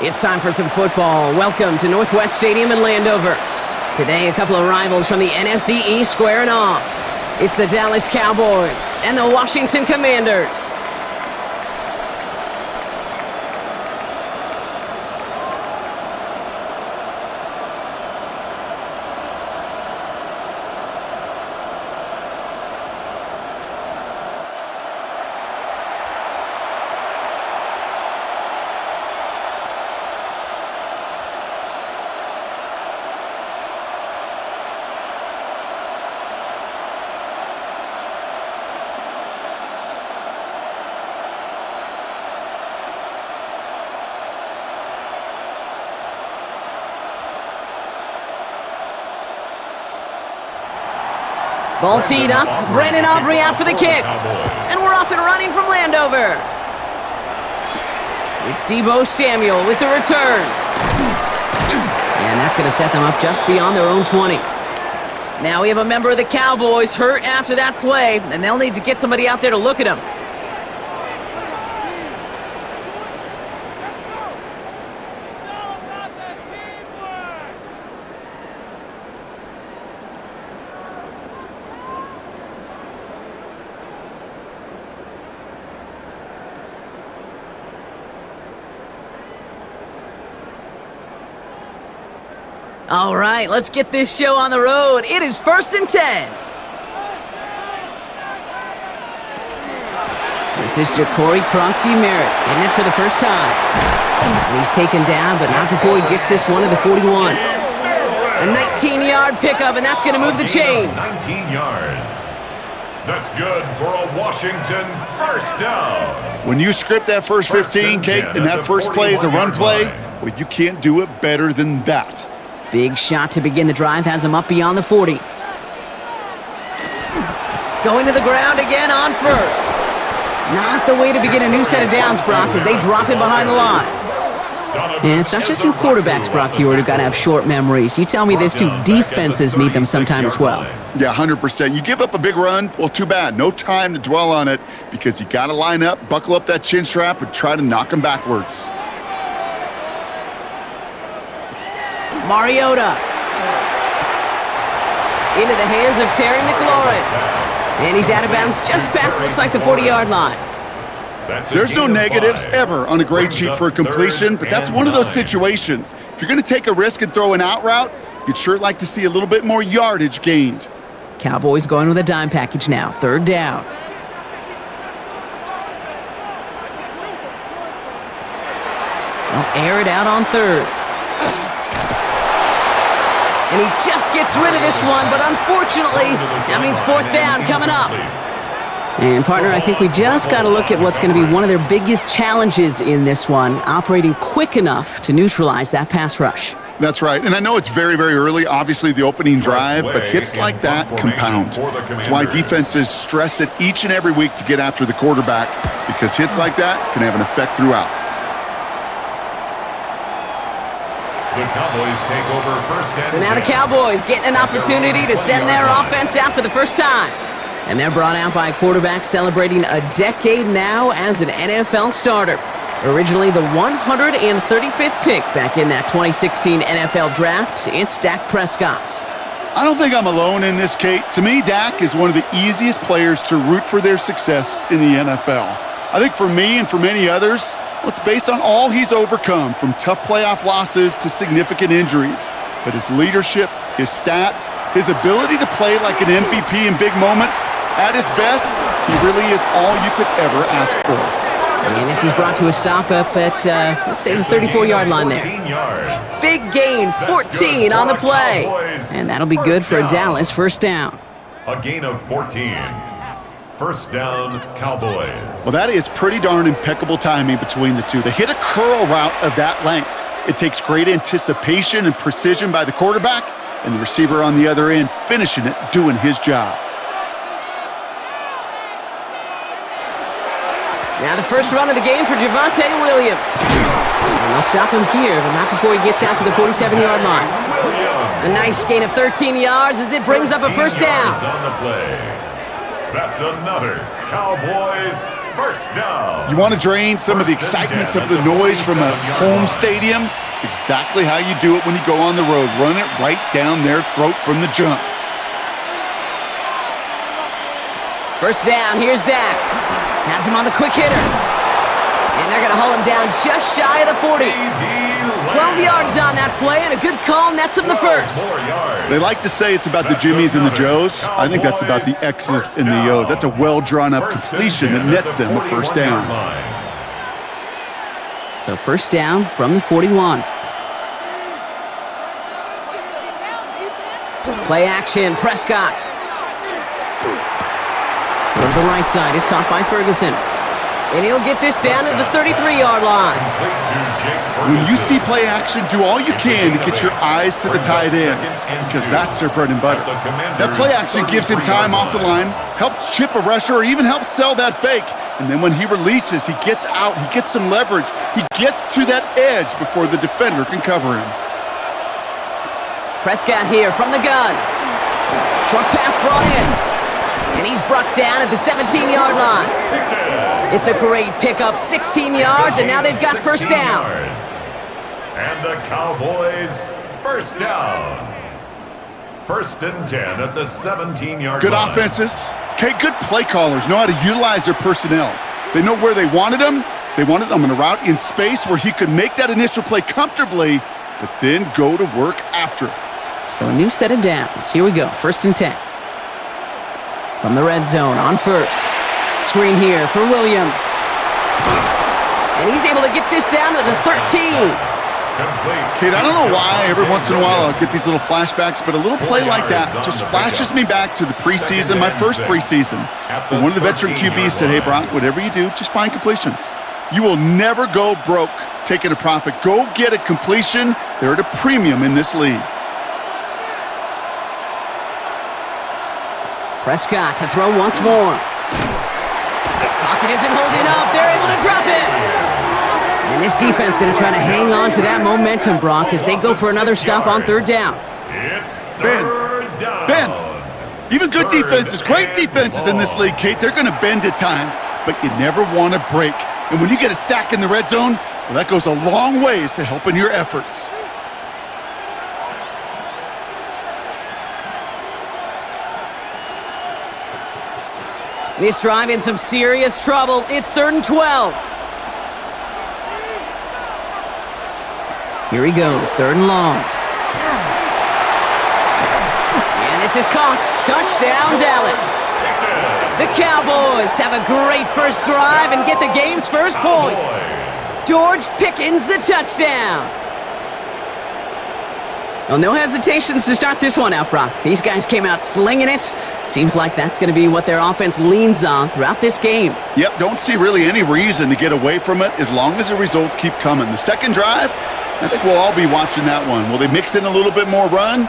It's time for some football. Welcome to Northwest Stadium in Landover. Today, a couple of rivals from the NFC East squaring off. It's the Dallas Cowboys and the Washington Commanders. Ball teed up, Brandon Aubrey out for the kick. And we're off and running from Landover. It's Deebo Samuel with the return. And that's going to set them up just beyond their own 20. Now we have a member of the Cowboys hurt after that play, and they'll need to get somebody out there to look at him. All right, let's get this show on the road. It is 1st and 10. This is Ja'Cory Krosky-Merritt getting it for the first time. And he's taken down, but not before he gets this one to the 41. A 19-yard pickup, and that's going to move the chains. 19 yards. That's good for a Washington first down. When you script that first 15, Kate, and that first play is a run play, well, you can't do it better than that. Big shot to begin the drive has him up beyond the 40. Going to the ground again on first. Not the way to begin a new set of downs, Brock, as they drop him behind the line. And it's not just two quarterbacks, Brock Hewitt, who got to have short memories. You tell me these two defenses need them sometime as well. Yeah, 100%. You give up a big run, well, too bad. No time to dwell on it because you got to line up, buckle up that chin strap, and try to knock them backwards. Mariota. Into the hands of Terry McLaurin. And he's out of bounds just past, looks like, the 40-yard line. There's no negatives ever on a grade sheet for a completion, but that's one of those situations. If you're going to take a risk and throw an out route, you'd sure like to see a little bit more yardage gained. Cowboys going with a dime package now, 3rd down. They'll air it out on 3rd. And he just gets rid of this one, but unfortunately, that means 4th down coming up. And partner, I think we just got to look at what's going to be one of their biggest challenges in this one, operating quick enough to neutralize that pass rush. That's right, and I know it's very, very early, obviously the opening drive, but hits like that compound. That's why defenses stress it each and every week to get after the quarterback, because hits like that can have an effect throughout. The Cowboys take over first and 10. So now the Cowboys getting an opportunity to send their offense out for the first time. And they're brought out by a quarterback celebrating a decade now as an NFL starter. Originally the 135th pick back in that 2016 NFL Draft, it's Dak Prescott. I don't think I'm alone in this, Kate. To me, Dak is one of the easiest players to root for their success in the NFL. I think for me and for many others, well, it's based on all he's overcome, from tough playoff losses to significant injuries. But his leadership, his stats, his ability to play like an MVP in big moments, at his best, he really is all you could ever ask for. And this is brought to a stop up at, let's say, the 34-yard line there. Big gain, 14 on the play. And that'll be good for Dallas, 1st down. A gain of 14. 1st down, Cowboys. Well, that is pretty darn impeccable timing between the two. They hit a curl route of that length. It takes great anticipation and precision by the quarterback, and the receiver on the other end finishing it, doing his job. Now the first run of the game for Javonte Williams. And they'll stop him here, but not before he gets out to the 47-yard line. A nice gain of 13 yards as it brings up a 1st down. On the play. That's another Cowboys first down. You want to drain some of the excitement, some of the noise from a home stadium? It's exactly how you do it when you go on the road. Run it right down their throat from the jump. First down, here's Dak. Has him on the quick hitter. And they're going to haul him down just shy of the 40. 12 yards on that play, and a good call nets him the first. They like to say it's about the Jimmies and the Joes. I think that's about the X's and the O's. That's a well-drawn-up completion that nets them a first down. So first down from the 41. Play action, Prescott. To the right side is caught by Ferguson. And he'll get this down to the 33-yard line. When you see play action, do all you can to get your eyes to the tight end, because that's their bread and butter. That play action gives him time off the line, helps chip a rusher, or even helps sell that fake. And then when he releases, he gets out, he gets some leverage. He gets to that edge before the defender can cover him. Prescott here from the gun. Short pass brought in. And he's brought down at the 17-yard line. It's a great pickup, 16 yards, and now they've got first down. And the Cowboys, first down. First and 10 at the 17-yard line. Good offenses. Okay, good play callers know how to utilize their personnel. They know where they wanted him. They wanted him on a route in space where he could make that initial play comfortably, but then go to work after it. So a new set of downs. Here we go, first and 10. From the red zone on first. Screen here for Williams. And he's able to get this down to the 13. Kate, I don't know why every once in a while I'll get these little flashbacks, but a little play like that just flashes me back to the preseason, my first preseason. When one of the veteran QBs said, hey, Brock, whatever you do, just find completions. You will never go broke taking a profit. Go get a completion. They're at a premium in this league. Prescott to throw once more. Pocket isn't holding up. They're able to drop it. And this defense going to try to hang on to that momentum, Brock, as they go for another stop on third down. It's Bend. Even good defenses, great defenses in this league, Kate, they're going to bend at times, but you never want to break. And when you get a sack in the red zone, well, that goes a long ways to helping your efforts. This drive in some serious trouble. It's 3rd and 12. Here he goes, 3rd and long. And this is caught. Touchdown, Dallas. The Cowboys have a great first drive and get the game's first points. George Pickens, the touchdown. Well, no hesitations to start this one out, Brock. These guys came out slinging it. Seems like that's going to be what their offense leans on throughout this game. Yep, don't see really any reason to get away from it as long as the results keep coming. The second drive, I think we'll all be watching that one. Will they mix in a little bit more run?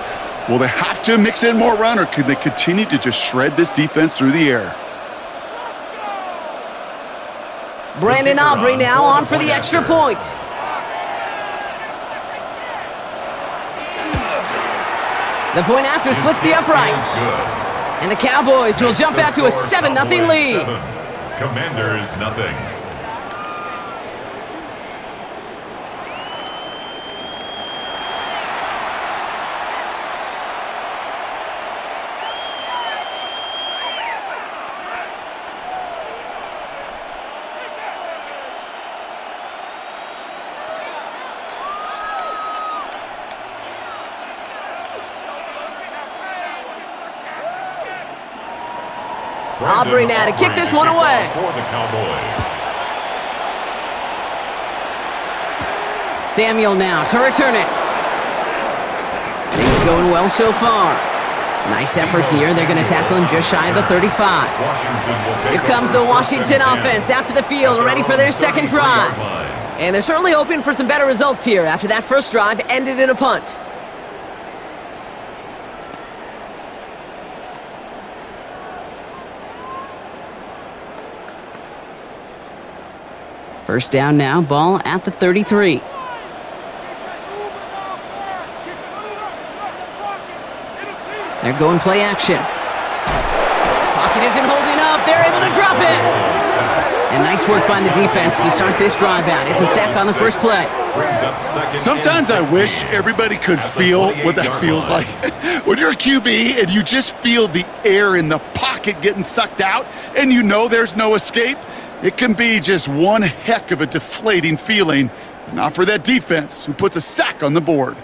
Will they have to mix in more run, or could they continue to just shred this defense through the air? Brandon Aubrey now on for the extra point. The point after splits the upright. And the Cowboys will jump out to a 7-0 lead. Commanders nothing. Aubrey now to kick this one away. For the Cowboys. Samuel now to return it. Things going well so far. Nice effort here. They're going to tackle him just shy of the 35. Here comes the Washington offense out to the field, ready for their second drive. And they're certainly hoping for some better results here after that first drive ended in a punt. First down now, ball at the 33. They're going play action. Pocket isn't holding up. They're able to drop it. And nice work by the defense to start this drive out. It's a sack on the first play. Sometimes I wish everybody could feel what that feels like. When you're a QB and you just feel the air in the pocket getting sucked out and you know there's no escape, it can be just one heck of a deflating feeling. Not for that defense who puts a sack on the board.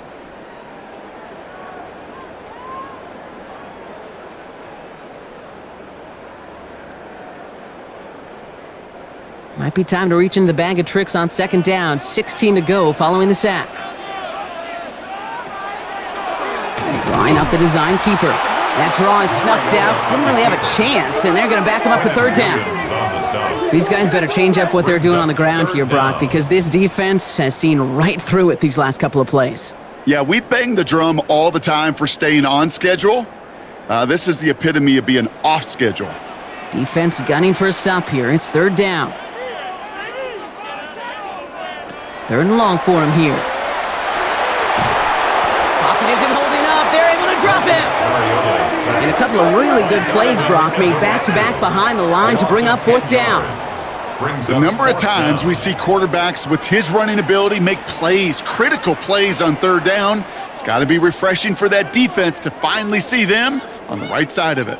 Might be time to reach into the bag of tricks on second down. 16 to go following the sack. Drawing up the design keeper. That draw is snuffed out. Didn't really have a chance, and they're going to back him up for third down. These guys better change up what they're doing on the ground here, Brock, because this defense has seen right through it these last couple of plays. Yeah, we bang the drum all the time for staying on schedule. This is the epitome of being off schedule. Defense gunning for a stop here. It's third down. Third and long for him here. Pocket isn't holding up. They're able to drop him. And a couple of really good plays, Brock, made back-to-back behind the line to bring up fourth down. The number of times we see quarterbacks with his running ability make plays, critical plays on third down, it's got to be refreshing for that defense to finally see them on the right side of it.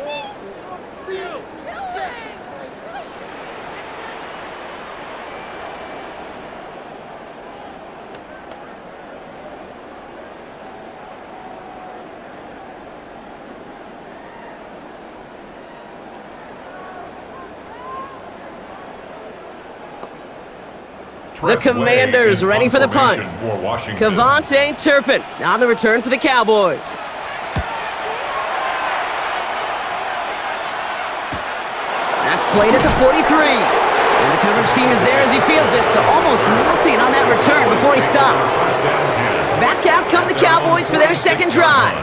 The Commanders ready for the punt. Kavontae Turpin on the return for the Cowboys. That's played at the 43. And the coverage team is there as he fields it, so almost nothing on that return before he stopped. Back out come the Cowboys for their second drive.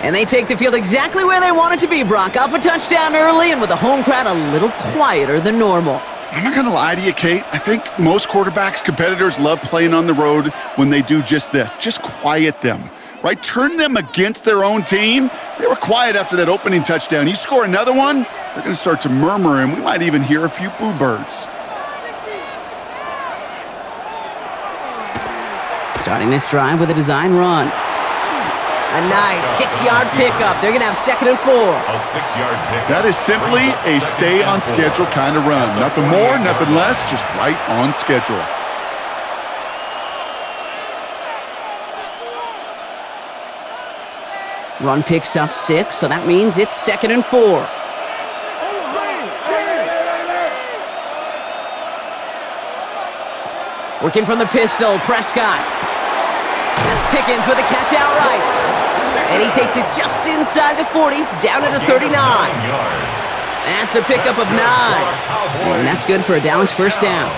And they take the field exactly where they want it to be, Brock. Up a touchdown early and with the home crowd a little quieter than normal. I'm not going to lie to you, Kate. I think most quarterbacks, competitors love playing on the road when they do just this. Just quiet them, right? Turn them against their own team. They were quiet after that opening touchdown. You score another one, they're going to start to murmur, and we might even hear a few boo birds. Starting this drive with a design run. A nice 6-yard pickup. They're going to have second and 4. A 6-yard pickup. That is simply a stay-on-schedule kind of run. Nothing more, nothing less, just right on schedule. Run picks up 6, so that means it's second and 4. Working from the pistol, Prescott. That's Pickens with a catch outright. And he takes it just inside the 40, down to the 39. That's a pickup of 9. And that's good for a Dallas first down.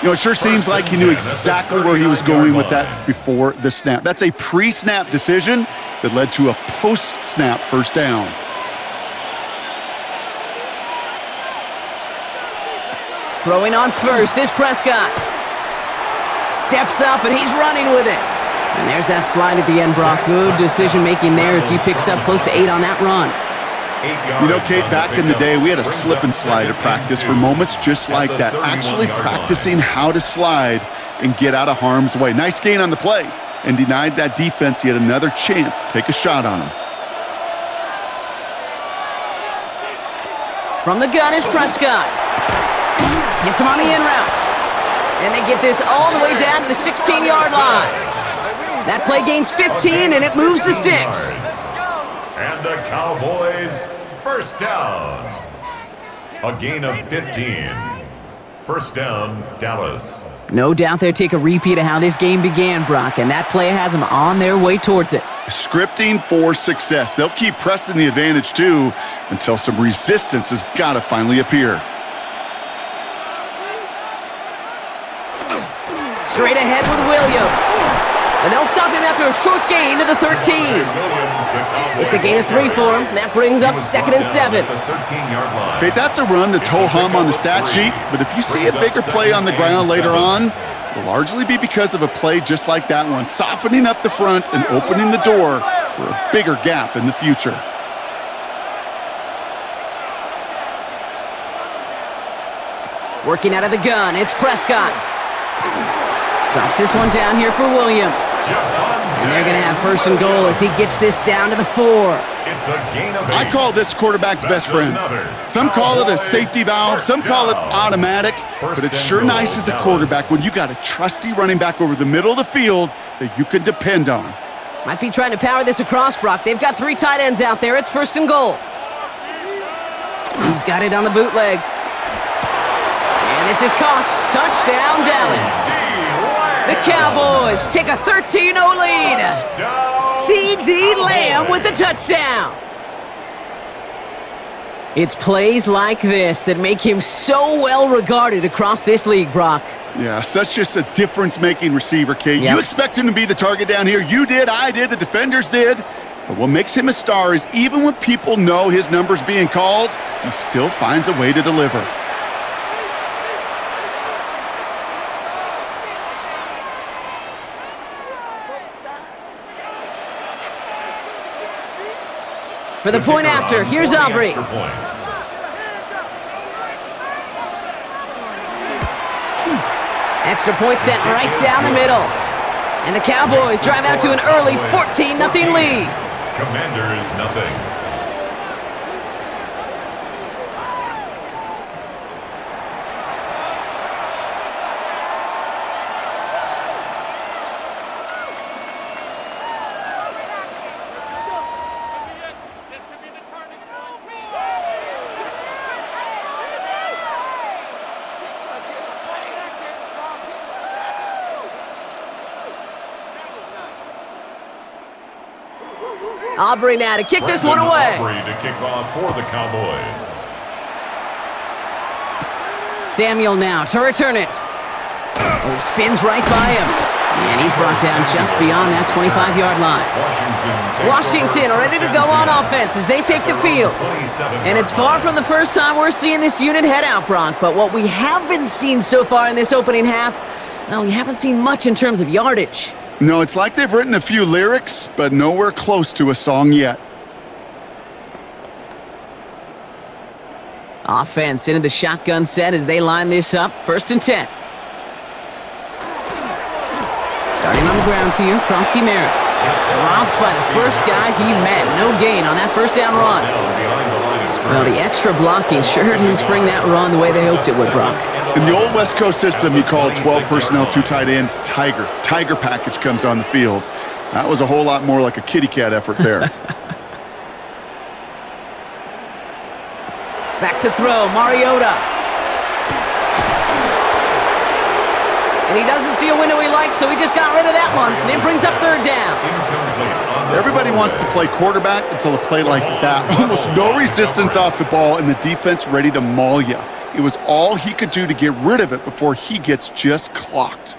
You know, it sure seems like he knew exactly where he was going with that before the snap. That's a pre-snap decision that led to a post-snap first down. Throwing on first is Prescott. Steps up, and he's running with it. And there's that slide at the end, Brock. Good decision-making there as he picks up close to 8 on that run. You know, Kate, back in the day, we had a slip and slide at practice for moments just like that. Actually practicing how to slide and get out of harm's way. Nice gain on the play, and denied that defense yet another chance to take a shot on him. From the gun is Prescott. Hits him on the in route. And they get this all the way down to the 16-yard line. That play gains 15, and it moves the sticks. And the Cowboys first down. A gain of 15. First down, Dallas. No doubt they'll take a repeat of how this game began, Brock, and that play has them on their way towards it. Scripting for success. They'll keep pressing the advantage, too, until some resistance has got to finally appear. Straight ahead with Williams. And they'll stop him after a short gain to the 13. It's a gain of 3 for him. That brings up second and 7. Okay, that's a run that's ho-hum on the stat sheet, but if you see a bigger play on the ground later on, it'll largely be because of a play just like that one, softening up the front and opening the door for a bigger gap in the future. Working out of the gun, it's Prescott. Drops this one down here for Williams. And they're going to have first and goal as he gets this down to the 4. It's a gain of 8. I call this quarterback's best friend. Some call it a safety valve, some call it automatic, but it's sure nice as a quarterback when you got a trusty running back over the middle of the field that you can depend on. Might be trying to power this across, Brock. They've got 3 tight ends out there. It's first and goal. He's got it on the bootleg. And this is caught. Touchdown, Dallas. The Cowboys take a 13-0 lead. C.D. Lamb with the touchdown. It's plays like this that make him so well regarded across this league, Brock. Yeah, such just a difference-making receiver, Kate. Yep. You expect him to be the target down here. You did, I did, the defenders did. But what makes him a star is even when people know his number's being called, he still finds a way to deliver. For the point after, here's Aubrey. Extra point sent right down the middle. And the Cowboys drive out to an early 14-0 lead. Commanders, nothing. Aubrey now to kick this one away. Aubrey to kick off for the Cowboys. Samuel now to return it. Oh, he spins right by him. And he's brought down just beyond that 25-yard line. Washington ready to go on offense as they take the field. And it's far from the first time we're seeing this unit head out, Brock. But what we haven't seen so far in this opening half, well, we haven't seen much in terms of yardage. No, it's like they've written a few lyrics, but nowhere close to a song yet. Offense into the shotgun set as they line this up. First and 10. Starting on the ground here, Kronsky Merritt. Dropped by the first guy he met. No gain on that first down run. Well, the extra blocking sure didn't spring that run the way they hoped it would, Brock. In the old West Coast system, you called 12 personnel, 2 tight ends, Tiger. Tiger package comes on the field. That was a whole lot more like a kitty cat effort there. Back to throw, Mariota. And he doesn't see a window he likes, so he just got rid of that one. And then brings up third down. Everybody wants to play quarterback until a play like that. Almost no resistance off the ball and the defense ready to maul you. It was all he could do to get rid of it before he gets just clocked.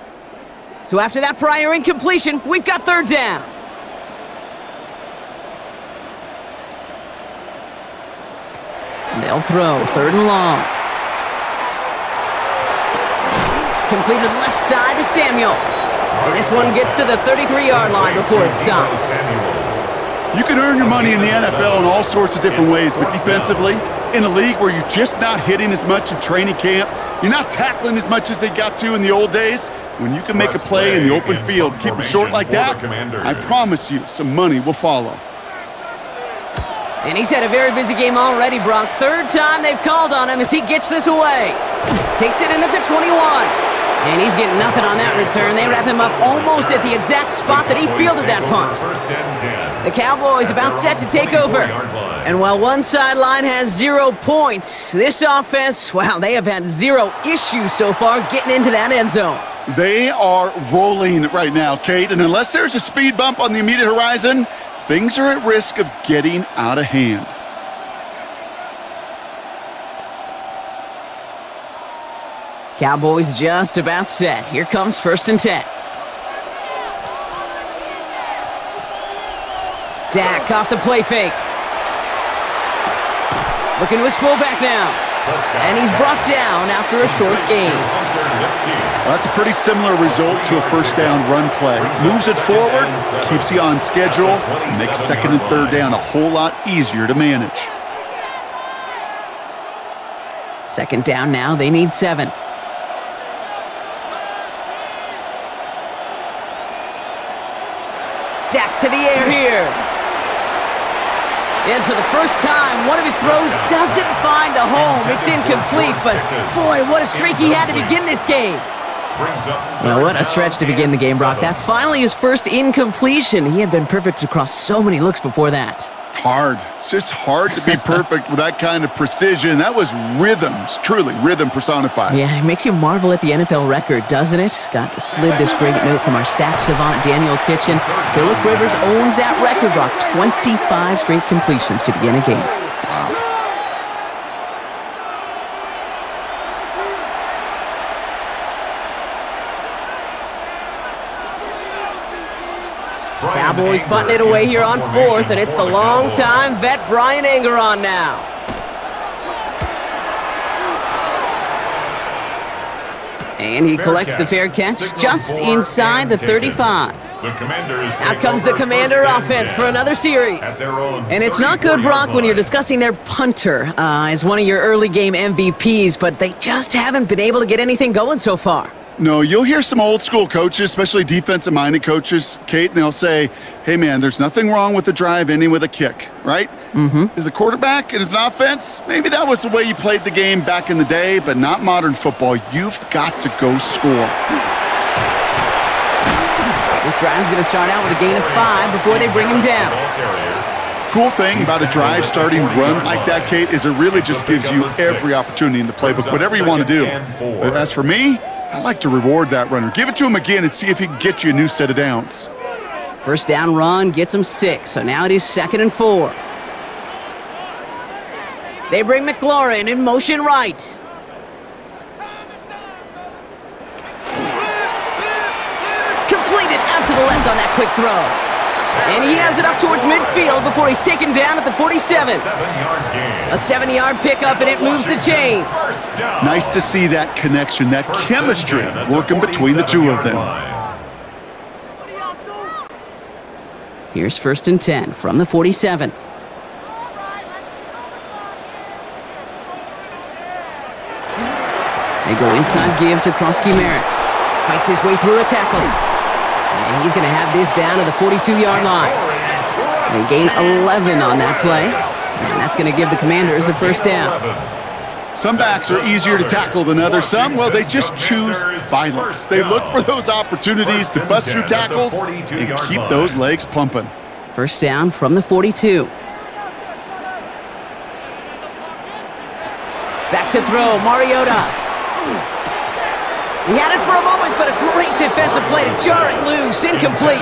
So after that prior incompletion, we've got third down. They'll throw, third and long. Completed left side to Samuel. And this one gets to the 33-yard line before it stops. You can earn your money in the NFL in all sorts of different ways, but defensively, in a league where you're just not hitting as much in training camp, you're not tackling as much as they got to in the old days, when you can make a play in the open field, keep it short like that, I promise you some money will follow. And he's had a very busy game already, Brock. Third time they've called on him as he gets this away. Takes it in at the 21. And he's getting nothing on that return. They wrap him up almost at the exact spot that he fielded that punt. The Cowboys about set to take over. And while one sideline has 0 points, this offense, well, they have had 0 issues so far getting into that end zone. They are rolling right now, Kate, and unless there's a speed bump on the immediate horizon, things are at risk of getting out of hand. Cowboys just about set. Here comes first and 10. Dak off the play fake. Looking to his fullback now. And he's brought down after a short gain. Well, that's a pretty similar result to a first down run play. Moves it forward, keeps you on schedule, makes second and third down a whole lot easier to manage. Second down now, they need 7. Dak to the air here. And for the first time, one of his throws doesn't find a home. It's incomplete, but boy, what a streak he had to begin this game. Well, what a stretch to begin the game, Brock. That finally his first incompletion. He had been perfect across so many looks before that. Hard. It's just hard to be perfect with that kind of precision. That was rhythms, truly rhythm personified. Yeah, it makes you marvel at the NFL record, doesn't it? Got slid this great note from our stats savant, Daniel Kitchen. Phillip Rivers owns that record, Brock. 25 straight completions to begin a game. Wow. Cowboys putting it away here on 4th, and it's the long-time vet Brian Anger on now. And he collects the fair catch just inside the 35. Out comes the Commander offense for another series. And it's not good, Brock, when you're discussing their punter as one of your early game MVPs, but they just haven't been able to get anything going so far. No, you'll hear some old school coaches, especially defensive-minded coaches, Kate, and they'll say, hey, man, there's nothing wrong with the drive ending with a kick, right? Mm-hmm. As a quarterback and as an offense, maybe that was the way you played the game back in the day, but not modern football. You've got to go score. This drive's going to start out with a gain of 5 before they bring him down. Cool thing about a drive starting run like that, Kate, is it really just gives you every opportunity in the playbook, whatever you want to do. But as for me, I like to reward that runner. Give it to him again and see if he can get you a new set of downs. First down run gets him 6, so now it is 2nd and 4. They bring McLaurin in motion right. Completed out to the left on that quick throw. And he has it up towards midfield before he's taken down at the 47. A 7-yard pickup, and it moves the chains. Nice to see that connection, that chemistry working between the two of them. Here's 1st and 10 from the 47. They go inside give to Krosky Merritt. Fights his way through a tackle. And he's going to have this down to the 42-yard line. They gain 11 on that play. And that's going to give the Commanders a first down. Some backs are easier to tackle than others. Some, well, they just choose violence. They look for those opportunities to bust through tackles and keep those legs pumping. First down from the 42. Back to throw, Mariota. He had it for a moment, but a great defensive play to jar it loose, incomplete.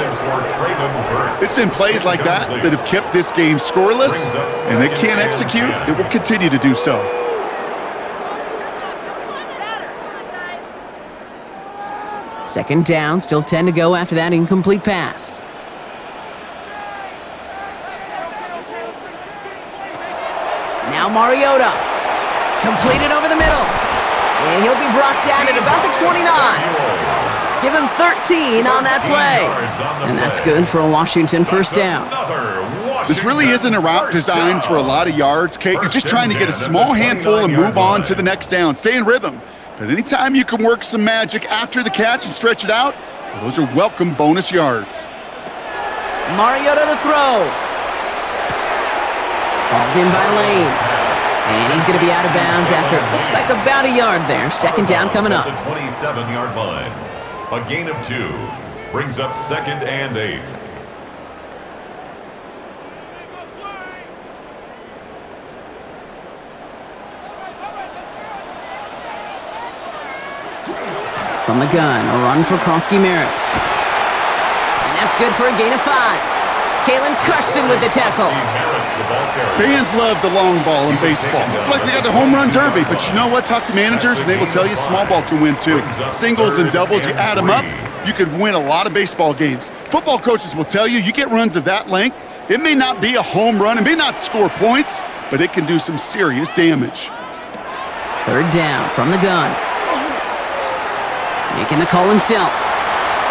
It's been plays like that that have kept this game scoreless, and they can't execute. It will continue to do so. Second down, still 10 to go after that incomplete pass. Now Mariota, completed over the middle. And he'll be brought down at about the 29. Give him 13 on that play. And that's good for a Washington first down. This really isn't a route designed for a lot of yards, Kate. You're just trying to get a small handful and move on to the next down. Stay in rhythm. But anytime you can work some magic after the catch and stretch it out, well, those are welcome bonus yards. Mariota to throw. Hauled in by Lane. And he's going to be out of bounds after it looks like about a yard there. Second down coming up. The 27-yard line. A gain of 2 brings up 2nd and 8. From the gun, a run for Krosky Merritt. And that's good for a gain of 5. Kalen Carson with the tackle. Fans love the long ball in baseball. It's like they got the home run derby, but you know what? Talk to managers, and they will tell you small ball can win too. Singles and doubles, you add them up, you could win a lot of baseball games. Football coaches will tell you, you get runs of that length, it may not be a home run, it may not score points, but it can do some serious damage. Third down from the gun. Making the call himself.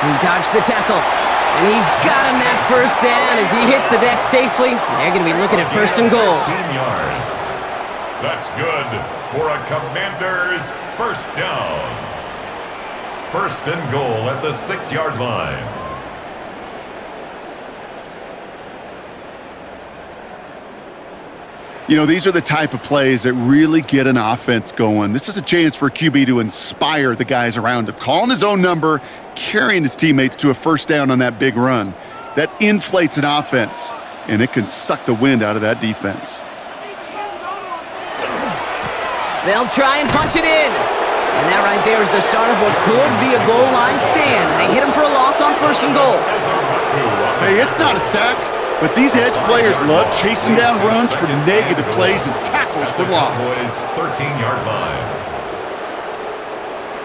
He dodged the tackle. And he's got him that first down as he hits the deck safely. They're going to be looking at 1st and goal. That's good for a Commanders first down. First and goal at the 6-yard line. You know, these are the type of plays that really get an offense going. This is a chance for a QB to inspire the guys around him, calling his own number, carrying his teammates to a first down on that big run. That inflates an offense, and it can suck the wind out of that defense. They'll try and punch it in. And that right there is the start of what could be a goal line stand. They hit him for a loss on first and goal. Hey, it's not a sack. But these edge players love chasing down runs for negative plays and tackles for loss. Cowboys 13-yard line.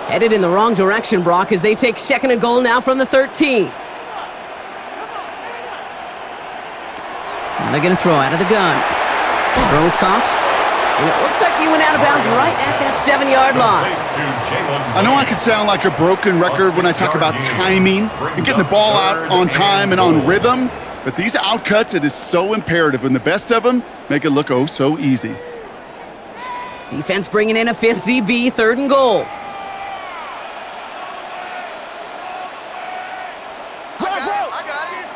Headed in the wrong direction, Brock, as they take second and goal now from the 13. Now they're going to throw out of the gun. Throws caught. And it looks like he went out of bounds right at that 7-yard line. I know I can sound like a broken record when I talk about timing and getting the ball out on time and on rhythm. But these outcuts, it is so imperative, and the best of them make it look oh so easy. Defense bringing in a fifth DB, third and goal. I got it.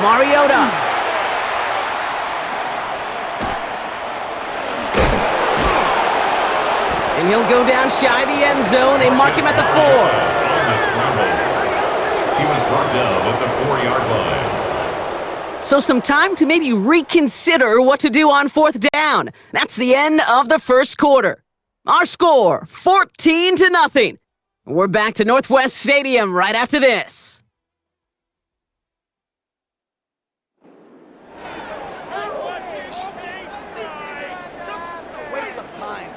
Mariota. And he'll go down shy of the end zone. They mark him at the 4. He was brought down at the 4-yard line. So some time to maybe reconsider what to do on fourth down. That's the end of the first quarter. Our score, 14-0. We're back to Northwest Stadium right after this. Waste of time.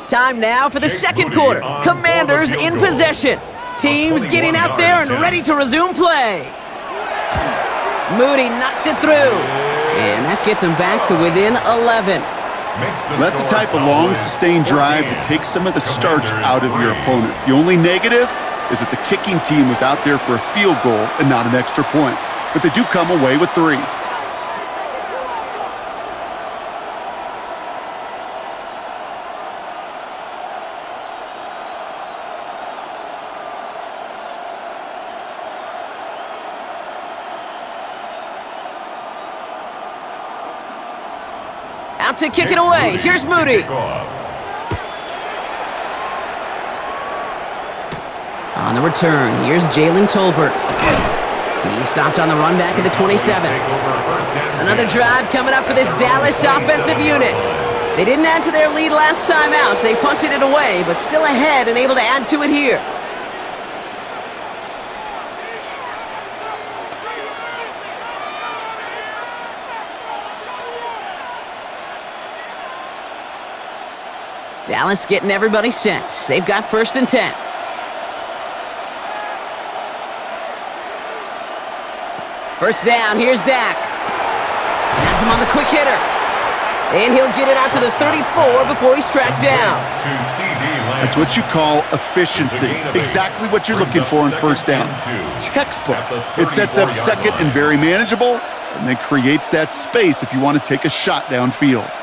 Time now for the second quarter. Commanders in possession. Teams getting out there and ready to resume play. Moody knocks it through. And that gets him back to within 11. That's the type of long, sustained drive that takes some of the starch out of your opponent. The only negative is that the kicking team was out there for a field goal and not an extra point. But they do come away with 3. Out to kick it away. Here's Moody. On the return, here's Jalen Tolbert. He stopped on the run back at the 27. Another drive coming up for this Dallas offensive unit. They didn't add to their lead last time out, so they punted it away, but still ahead and able to add to it here. Dallas getting everybody set. They've got first and 10. First down, here's Dak. Has him on the quick hitter. And he'll get it out to the 34 before he's tracked down. That's what you call efficiency. Exactly what you're looking for in first down. Textbook. It sets up second and very manageable, and then creates that space if you want to take a shot downfield.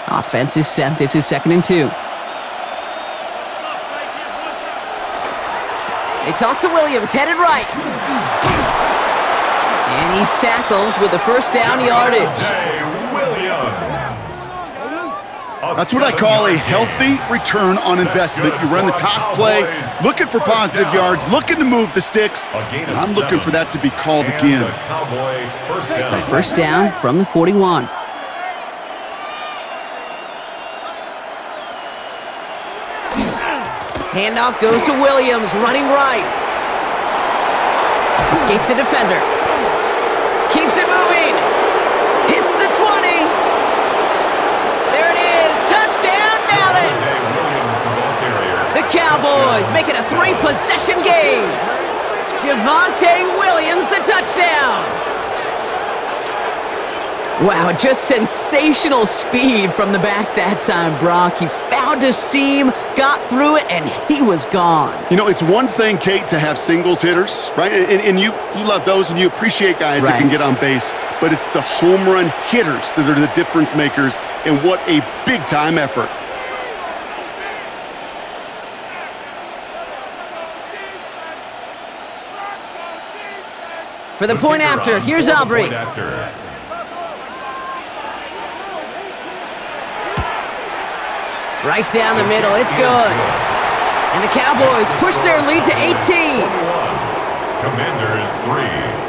Offense is set. This is second and 2. They toss to Williams, headed right. And he's tackled with the first down yardage. That's what I call a healthy return on investment. You run the toss play, looking for positive yards, looking to move the sticks, and I'm looking for that to be called again. So first down from the 41. Handoff goes to Williams, running right. Escapes a defender. Keeps it moving. Hits the 20. There it is. Touchdown, Dallas. The Cowboys make it a 3-possession game. Javonte Williams, the touchdown. Wow, just sensational speed from the back that time, Brock. He found a seam, got through it, and he was gone. You know, it's one thing, Kate, to have singles hitters, right? And you love those and you appreciate guys that can get on base. But it's the home run hitters that are the difference makers, and what a big-time effort. For the point after, here's Aubrey. Right down the middle, it's good. And the Cowboys push their lead to 18. Commanders 3.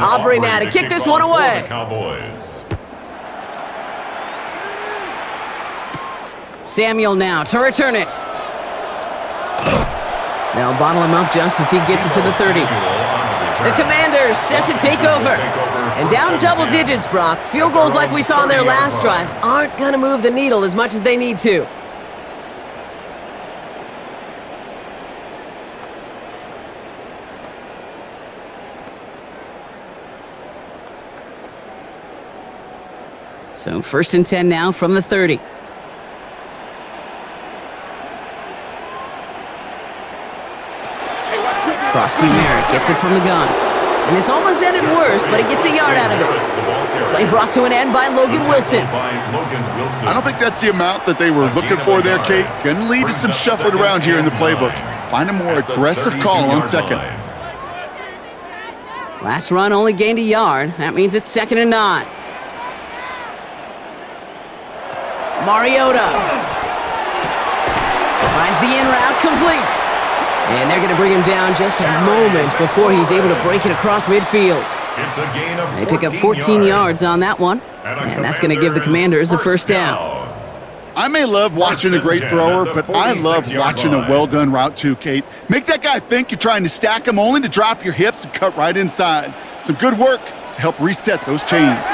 Aubrey now to kick this one away. Cowboys. Samuel now to return it. They'll bottle him up just as he gets it to the 30. The Commanders set to take over. And down double digits, Brock. Field goals like we saw in their last drive aren't going to move the needle as much as they need to. So 1st and 10 now from the 30. Crosby Merritt gets it from the gun. And this almost ended worse, but he gets a yard out of it. Play brought to an end by Logan Wilson. I don't think that's the amount that they were looking for there, Kate. Going to lead to some shuffling around here in the playbook. Find a more aggressive call on second. Last run only gained a yard. That means it's 2nd and 9. Mariota finds the in route complete. And they're going to bring him down just a moment before he's able to break it across midfield. It's a gain of they pick up 14 yards on that one. And that's going to give the Commanders a first down. I may love watching a great thrower, but I love watching a well-done route too, Kate. Make that guy think you're trying to stack him only to drop your hips and cut right inside. Some good work to help reset those chains.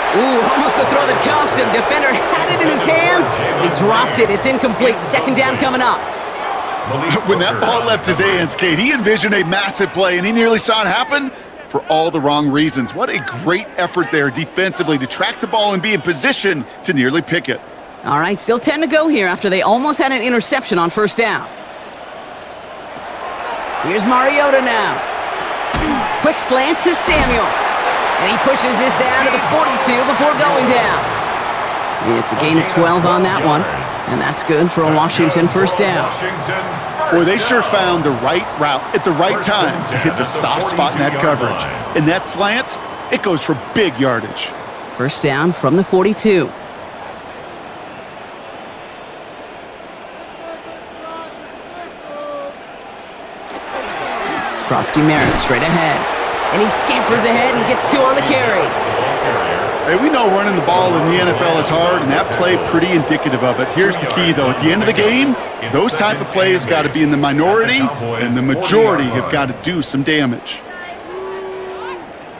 Ooh, almost a throw that cost him. Defender had it in his hands, but he dropped it. It's incomplete. 2nd down coming up. When that ball left his hands, Kate, he envisioned a massive play, and he nearly saw it happen for all the wrong reasons. What a great effort there defensively to track the ball and be in position to nearly pick it. All right, still 10 to go here after they almost had an interception on 1st down. Here's Mariota now. Quick slant to Samuel. And he pushes this down to the 42 before going down. It's a gain of 12 on that one. And that's good for a Washington first down. Boy, they sure found the right route at the right time to hit the soft spot in that coverage. And that slant, it goes for big yardage. First down from the 42. Crosby Merritt straight ahead. And he scampers ahead and gets 2 on the carry. Hey, we know running the ball in the NFL is hard, and that play pretty indicative of it. Here's the key, though. At the end of the game, those type of plays got to be in the minority, and the majority have got to do some damage.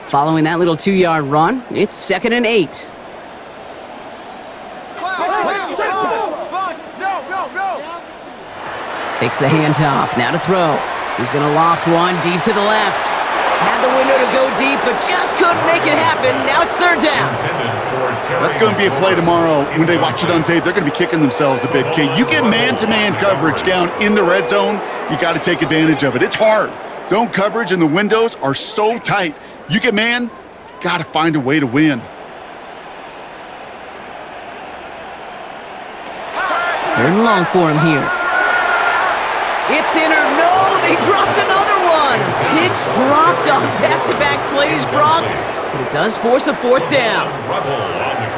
Following that little 2-yard run, it's 2nd and 8. Takes the handoff, now to throw. He's going to loft one deep to the left. Had the window to go deep, but just couldn't make it happen. Now it's 3rd down. That's going to be a play tomorrow. When they watch it on tape, they're going to be kicking themselves a bit. Okay, you get man-to-man coverage down in the red zone, you got to take advantage of it. It's hard. Zone coverage and the windows are so tight. You get man, got to find a way to win. 3rd and long for him here. It's in or no, they dropped another one. Picks dropped on back-to-back plays, Brock, but it does force a 4th down.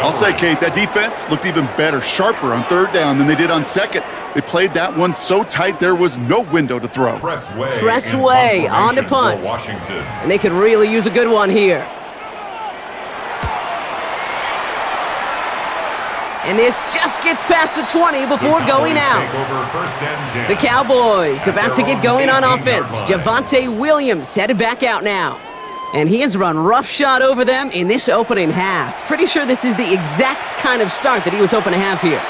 I'll say, Kate, that defense looked even better, sharper on 3rd down than they did on 2nd. They played that one so tight there was no window to throw. Press way on to punt. And they could really use a good one here. And this just gets past the 20 before going out. The Cowboys about to get going on offense. Javonte Williams headed back out now. And he has run roughshod over them in this opening half. Pretty sure this is the exact kind of start that he was hoping to have here.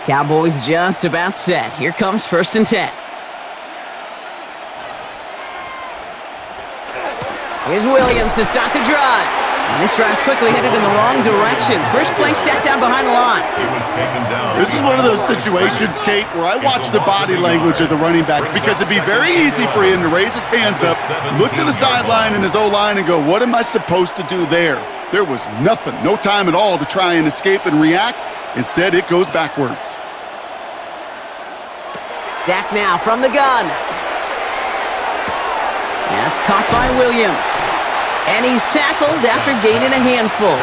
Cowboys just about set. Here comes 1st and 10. Here's Williams to start the drive. And this drive's quickly headed in the wrong direction. First play set down behind the line. This is one of those situations, Kate, where I watch the body language of the running back because it'd be very easy for him to raise his hands up, look to the sideline in his O-line and go, what am I supposed to do there? There was nothing, no time at all to try and escape and react. Instead, it goes backwards. Dak now from the gun. That's caught by Williams. And he's tackled after gaining a handful.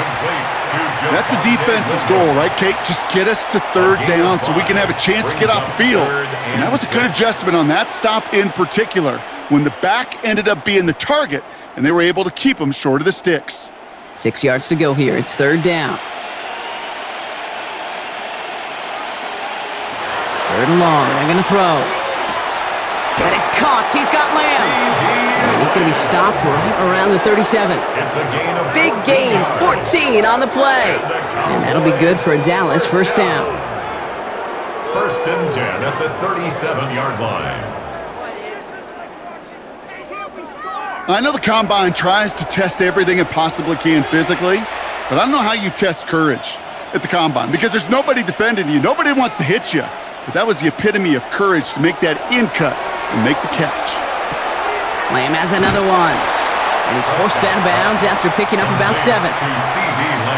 That's a defense's goal, right, Kate? Just get us to 3rd down so we can have a chance to get off the field. And that was a good adjustment on that stop in particular, when the back ended up being the target, and they were able to keep him short of the sticks. 6 yards to go here. It's 3rd down. 3rd and long. They're going to throw. That is caught. He's got Lamb. And he's going to be stopped right around the 37. Big gain, 14 on the play. And that'll be good for a Dallas 1st down. 1st and 10 at the 37-yard line. I know the Combine tries to test everything it possibly can physically, but I don't know how you test courage at the Combine because there's nobody defending you. Nobody wants to hit you. But that was the epitome of courage to make that in cut and make the catch. Lamb has another one. And he's forced out of bounds after picking up about 7.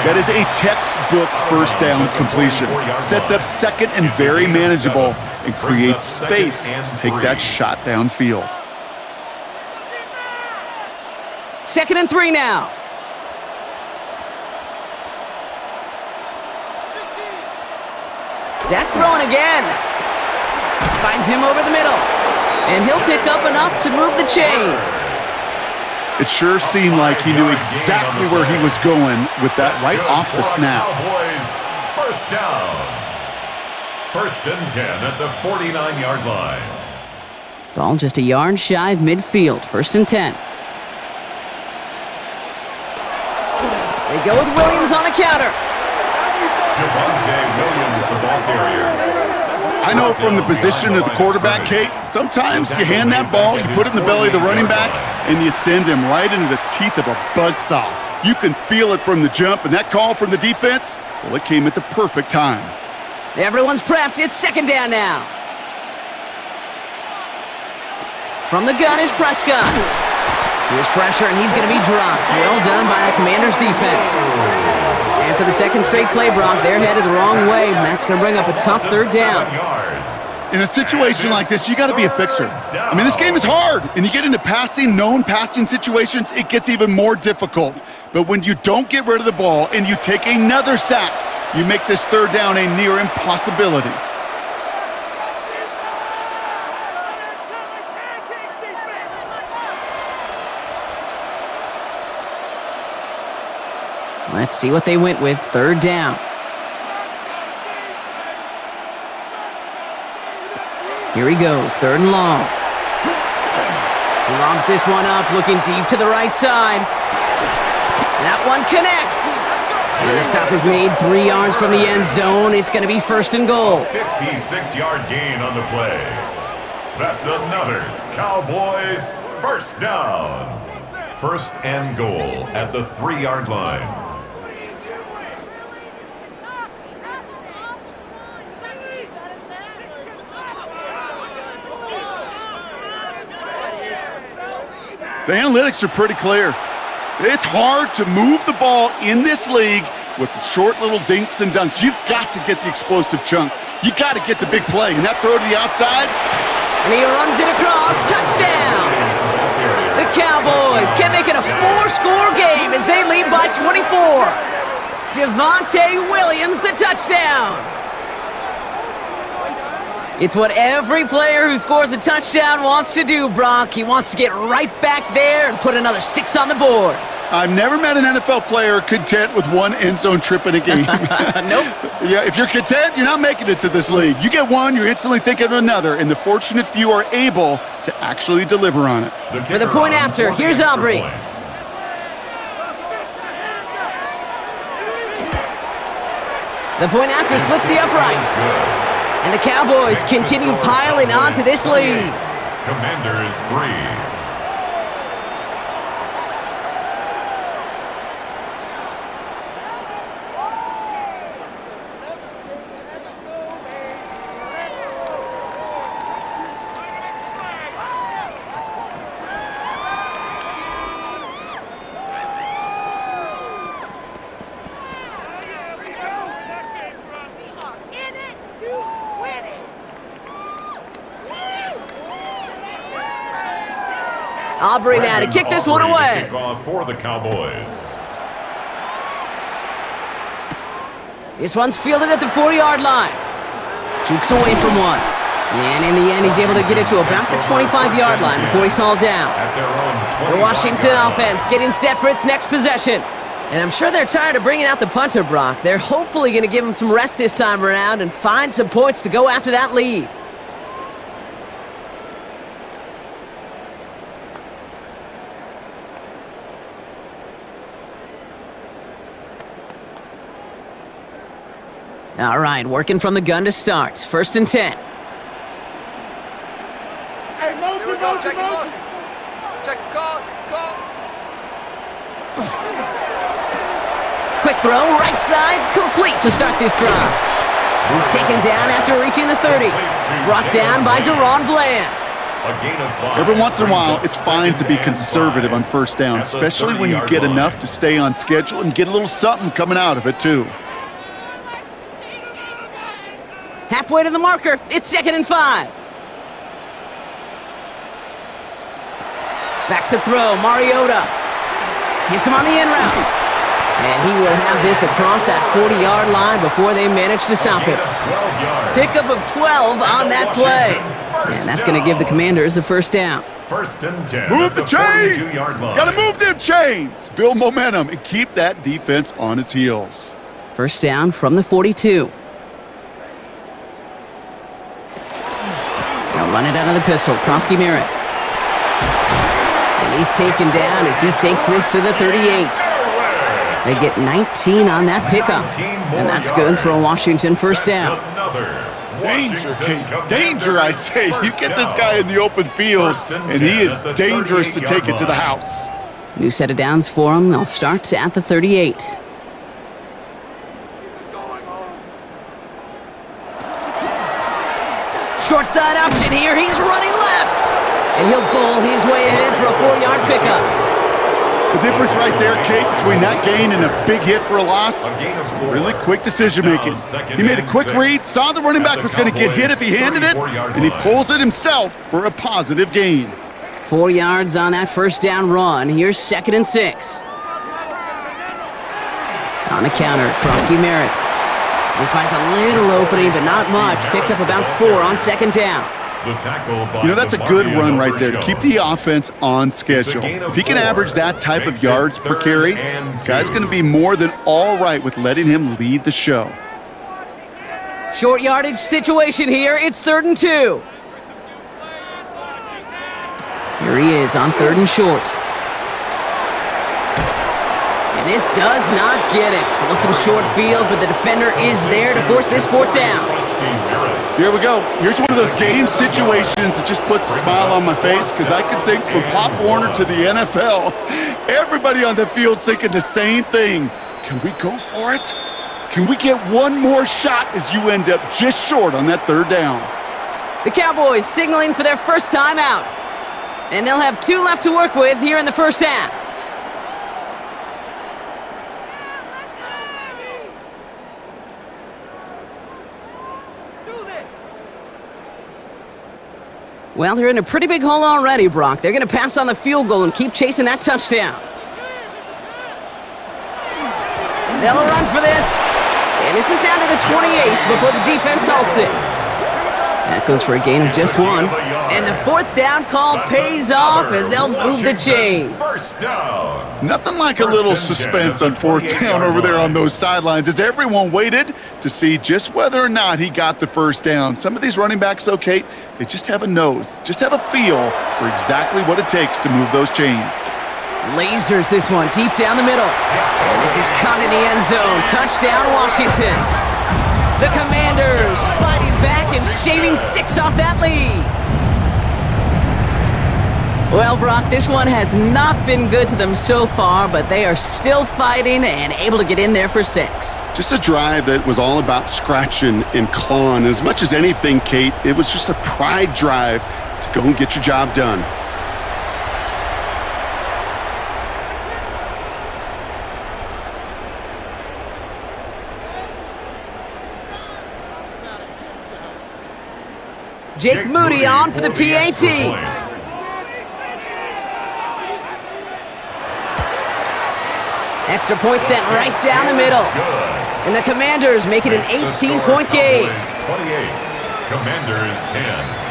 That is a textbook 1st down completion. Sets up 2nd and very manageable and creates space to take that shot downfield. 2nd and 3 now. Dak throwing again. Finds him over the middle. And he'll pick up enough to move the chains. It sure seemed like he knew exactly where he was going with that right off the snap. Cowboys, 1st down. 1st and 10 at the 49-yard line. Ball just a yard shy of midfield. 1st and 10. They go with Williams on a counter. Javonte Williams, the ball carrier. I know from the position of the quarterback, Kate, sometimes you hand that ball, you put it in the belly of the running back, and you send him right into the teeth of a buzzsaw. You can feel it from the jump, and that call from the defense, well, it came at the perfect time. Everyone's prepped. It's 2nd down now. From the gun is Prescott. Here's pressure, and he's going to be dropped. Well done by the Commanders' defense. And for the 2nd straight play, Brock, they're headed the wrong way, and that's going to bring up a tough 3rd down. In a situation like this, you got to be a fixer. I mean, this game is hard, and you get into known passing situations, it gets even more difficult. But when you don't get rid of the ball and you take another sack, you make this 3rd down a near impossibility. Let's see what they went with. 3rd down. Here he goes. 3rd and long. He lobs this one up, looking deep to the right side. That one connects. And the stop is made 3 yards from the end zone. It's going to be 1st and goal. 56-yard gain on the play. That's another Cowboys 1st down. 1st and goal at the 3-yard line. The analytics are pretty clear. It's hard to move the ball in this league with short little dinks and dunks. You've got to get the explosive chunk. You got to get the big play. And that throw to the outside. And he runs it across. Touchdown! The Cowboys can make it a 4-score game as they lead by 24. Javonte Williams, the touchdown. It's what every player who scores a touchdown wants to do, Brock. He wants to get right back there and put another 6 on the board. I've never met an NFL player content with one end zone trip in a game. Nope. Yeah, if you're content, you're not making it to this league. You get one, you're instantly thinking of another, and the fortunate few are able to actually deliver on it. For the point after, here's Aubrey. The point after splits the uprights. And the Cowboys continue piling onto this lead. Commanders 3. Aubrey now to kick this one away. Kickoff for the Cowboys. This one's fielded at the 40-yard line. Jukes away from one. And in the end, he's able to get it to about the 25-yard line before he's hauled down. The Washington offense getting set for its next possession. And I'm sure they're tired of bringing out the punter, Brock. They're hopefully going to give him some rest this time around and find some points to go after that lead. All right, working from the gun to start. 1st and 10. Hey, motion. Check call, check call. Quick throw, right side, complete to start this drive. He's taken down after reaching the 30. Brought down by Deron Bland. Every once in a while, it's fine to be conservative on 1st down, especially when you get enough to stay on schedule and get a little something coming out of it, too. Halfway to the marker, it's 2nd and 5. Back to throw, Mariota. Hits him on the in route. And he will have this across that 40-yard line before they manage to stop him. Pickup of 12 on that play. And that's going to give the Commanders a 1st down. 1st and 10. Move the chains! 42-yard line. Gotta move them chains! Build momentum and keep that defense on its heels. 1st down from the 42. They'll run it out of the pistol. Krosky Merritt. And he's taken down as he takes this to the 38. They get 19 on that pickup. And that's good for a Washington 1st down. Danger, Kate. Danger, I say. You get this guy in the open field, and he is dangerous to take it to the house. New set of downs for him. They'll start at the 38. Short side option here. He's running left. And he'll bowl his way ahead for a 4-yard pickup. The difference right there, Kate, between that gain and a big hit for a loss, really quick decision-making. He made a quick read, saw the running back was going to get hit if he handed it, and he pulls it himself for a positive gain. 4 yards on that 1st down run. Here's 2nd and 6. On the counter, Krosky Merritt. He finds a little opening, but not much. Picked up about 4 on 2nd down. You know, that's a good run right there to keep the offense on schedule. If he can average that type of yards per carry, this guy's going to be more than all right with letting him lead the show. Short yardage situation here. It's 3rd and 2. Here he is on 3rd and short. And this does not get it. Looking short field, but the defender is there to force this 4th down. Here we go. Here's one of those game situations that just puts a smile on my face because I can think from Pop Warner to the NFL, everybody on the field thinking the same thing. Can we go for it? Can we get one more shot as you end up just short on that 3rd down? The Cowboys signaling for their 1st time out. And they'll have 2 left to work with here in the 1st half. Well, they're in a pretty big hole already, Brock. They're going to pass on the field goal and keep chasing that touchdown. They'll run for this. And this is down to the 28 before the defense halts it. That goes for a gain of just one. And the fourth down call pays off as they'll move the chains. First down. Nothing like a little suspense on fourth down over there on those sidelines as everyone waited to see just whether or not he got the first down. Some of these running backs, though, Kate, they just have a nose, just have a feel for exactly what it takes to move those chains. Lasers this one deep down the middle. And this is caught in the end zone. Touchdown, Washington. The Commanders fighting back and shaving 6 off that lead. Well, Brock, this one has not been good to them so far, but they are still fighting and able to get in there for 6. Just a drive that was all about scratching and clawing. As much as anything, Kate, it was just a pride drive to go and get your job done. Jake Moody on for the PAT. Extra point sent right down the middle. And the Commanders make it an 18-point game. 28, Commanders 10.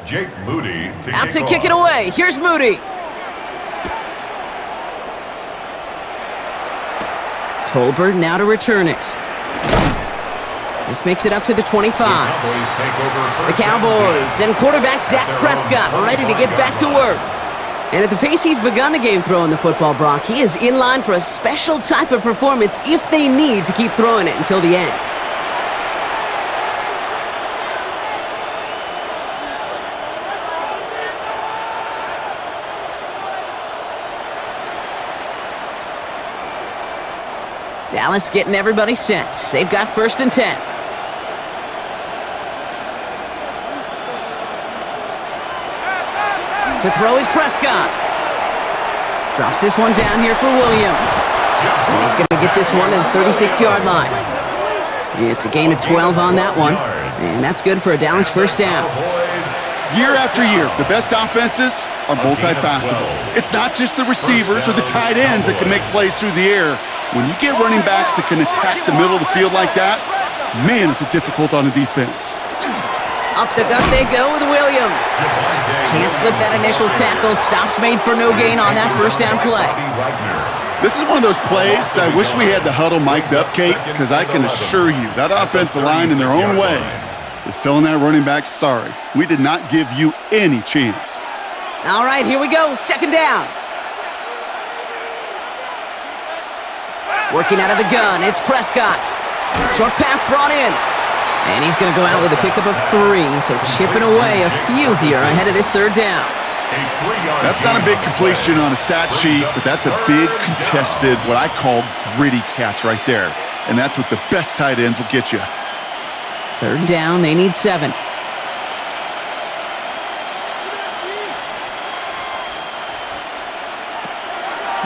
Jake Moody out to kick it away. Here's Moody. Tolbert now to return it. This makes it up to the 25. The Cowboys and quarterback Dak Prescott ready to get back to work. And at the pace he's begun the game throwing the football, Brock, he is in line for a special type of performance if they need to keep throwing it until the end. Dallas getting everybody set. They've got 1st and 10. To throw is Prescott. Drops this one down here for Williams. And he's going to get this one to the 36-yard line. It's a gain of 12 on that one. And that's good for a Dallas 1st down. Year after year, the best offenses are multifaceted. It's not just the receivers or the tight ends that can make plays through the air. When you get running backs that can attack the middle of the field like that, man, is it difficult on a defense. Up the gut they go with Williams. Can't slip that initial tackle. Stops made for no gain on that 1st down play. This is one of those plays that I wish we had the huddle mic'd up, Kate, because I can assure you that offensive line in their own way is telling that running back, sorry, we did not give you any chance. All right, here we go. 2nd down. Working out of the gun, it's Prescott. Short pass brought in. And he's going to go out with a pickup of 3, so chipping away a few here ahead of this 3rd down. That's not a big completion on a stat sheet, but that's a big contested, what I call gritty catch right there. And that's what the best tight ends will get you. 3rd down, they need 7.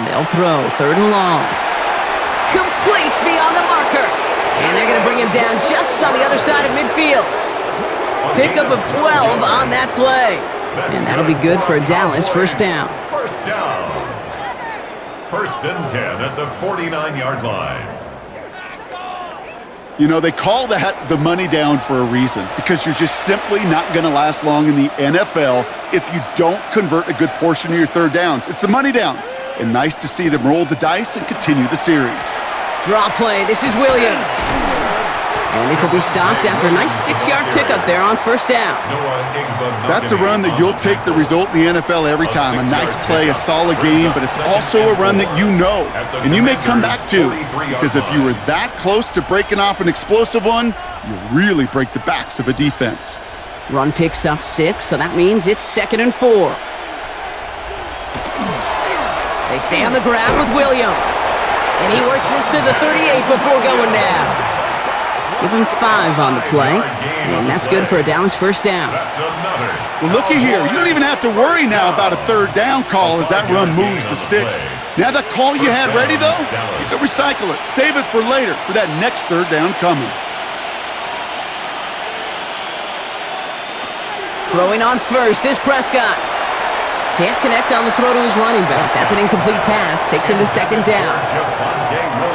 They'll throw 3rd and long. Complete beyond the marker. And they're going to bring him down just on the other side of midfield. Pickup of 12 on that play. And that'll be good for a Dallas 1st down. 1st down. 1st and 10 at the 49-yard line. You know, they call that the money down for a reason, because you're just simply not going to last long in the NFL if you don't convert a good portion of your 3rd downs. It's the money down. And nice to see them roll the dice and continue the series. Draw play. This is Williams. And this will be stopped after a nice 6-yard pickup there on 1st down. That's a run that you'll take the result in the NFL every time. A nice play, a solid game, but it's also a run that you know, and you may come back to, because if you were that close to breaking off an explosive one, you really break the backs of a defense. Run picks up 6, so that means it's 2nd and 4. They stay on the ground with Williams. And he works this to the 38 before going down. Give him 5 on the play, and that's good for a Dallas first down. That's another. Well, looky here. You don't even have to worry now about a third down call as that run moves the sticks. Now that call you had ready, though, you can recycle it. Save it for later for that next third down coming. Throwing on first is Prescott. Can't connect on the throw to his running back. That's an incomplete pass. Takes him to second down.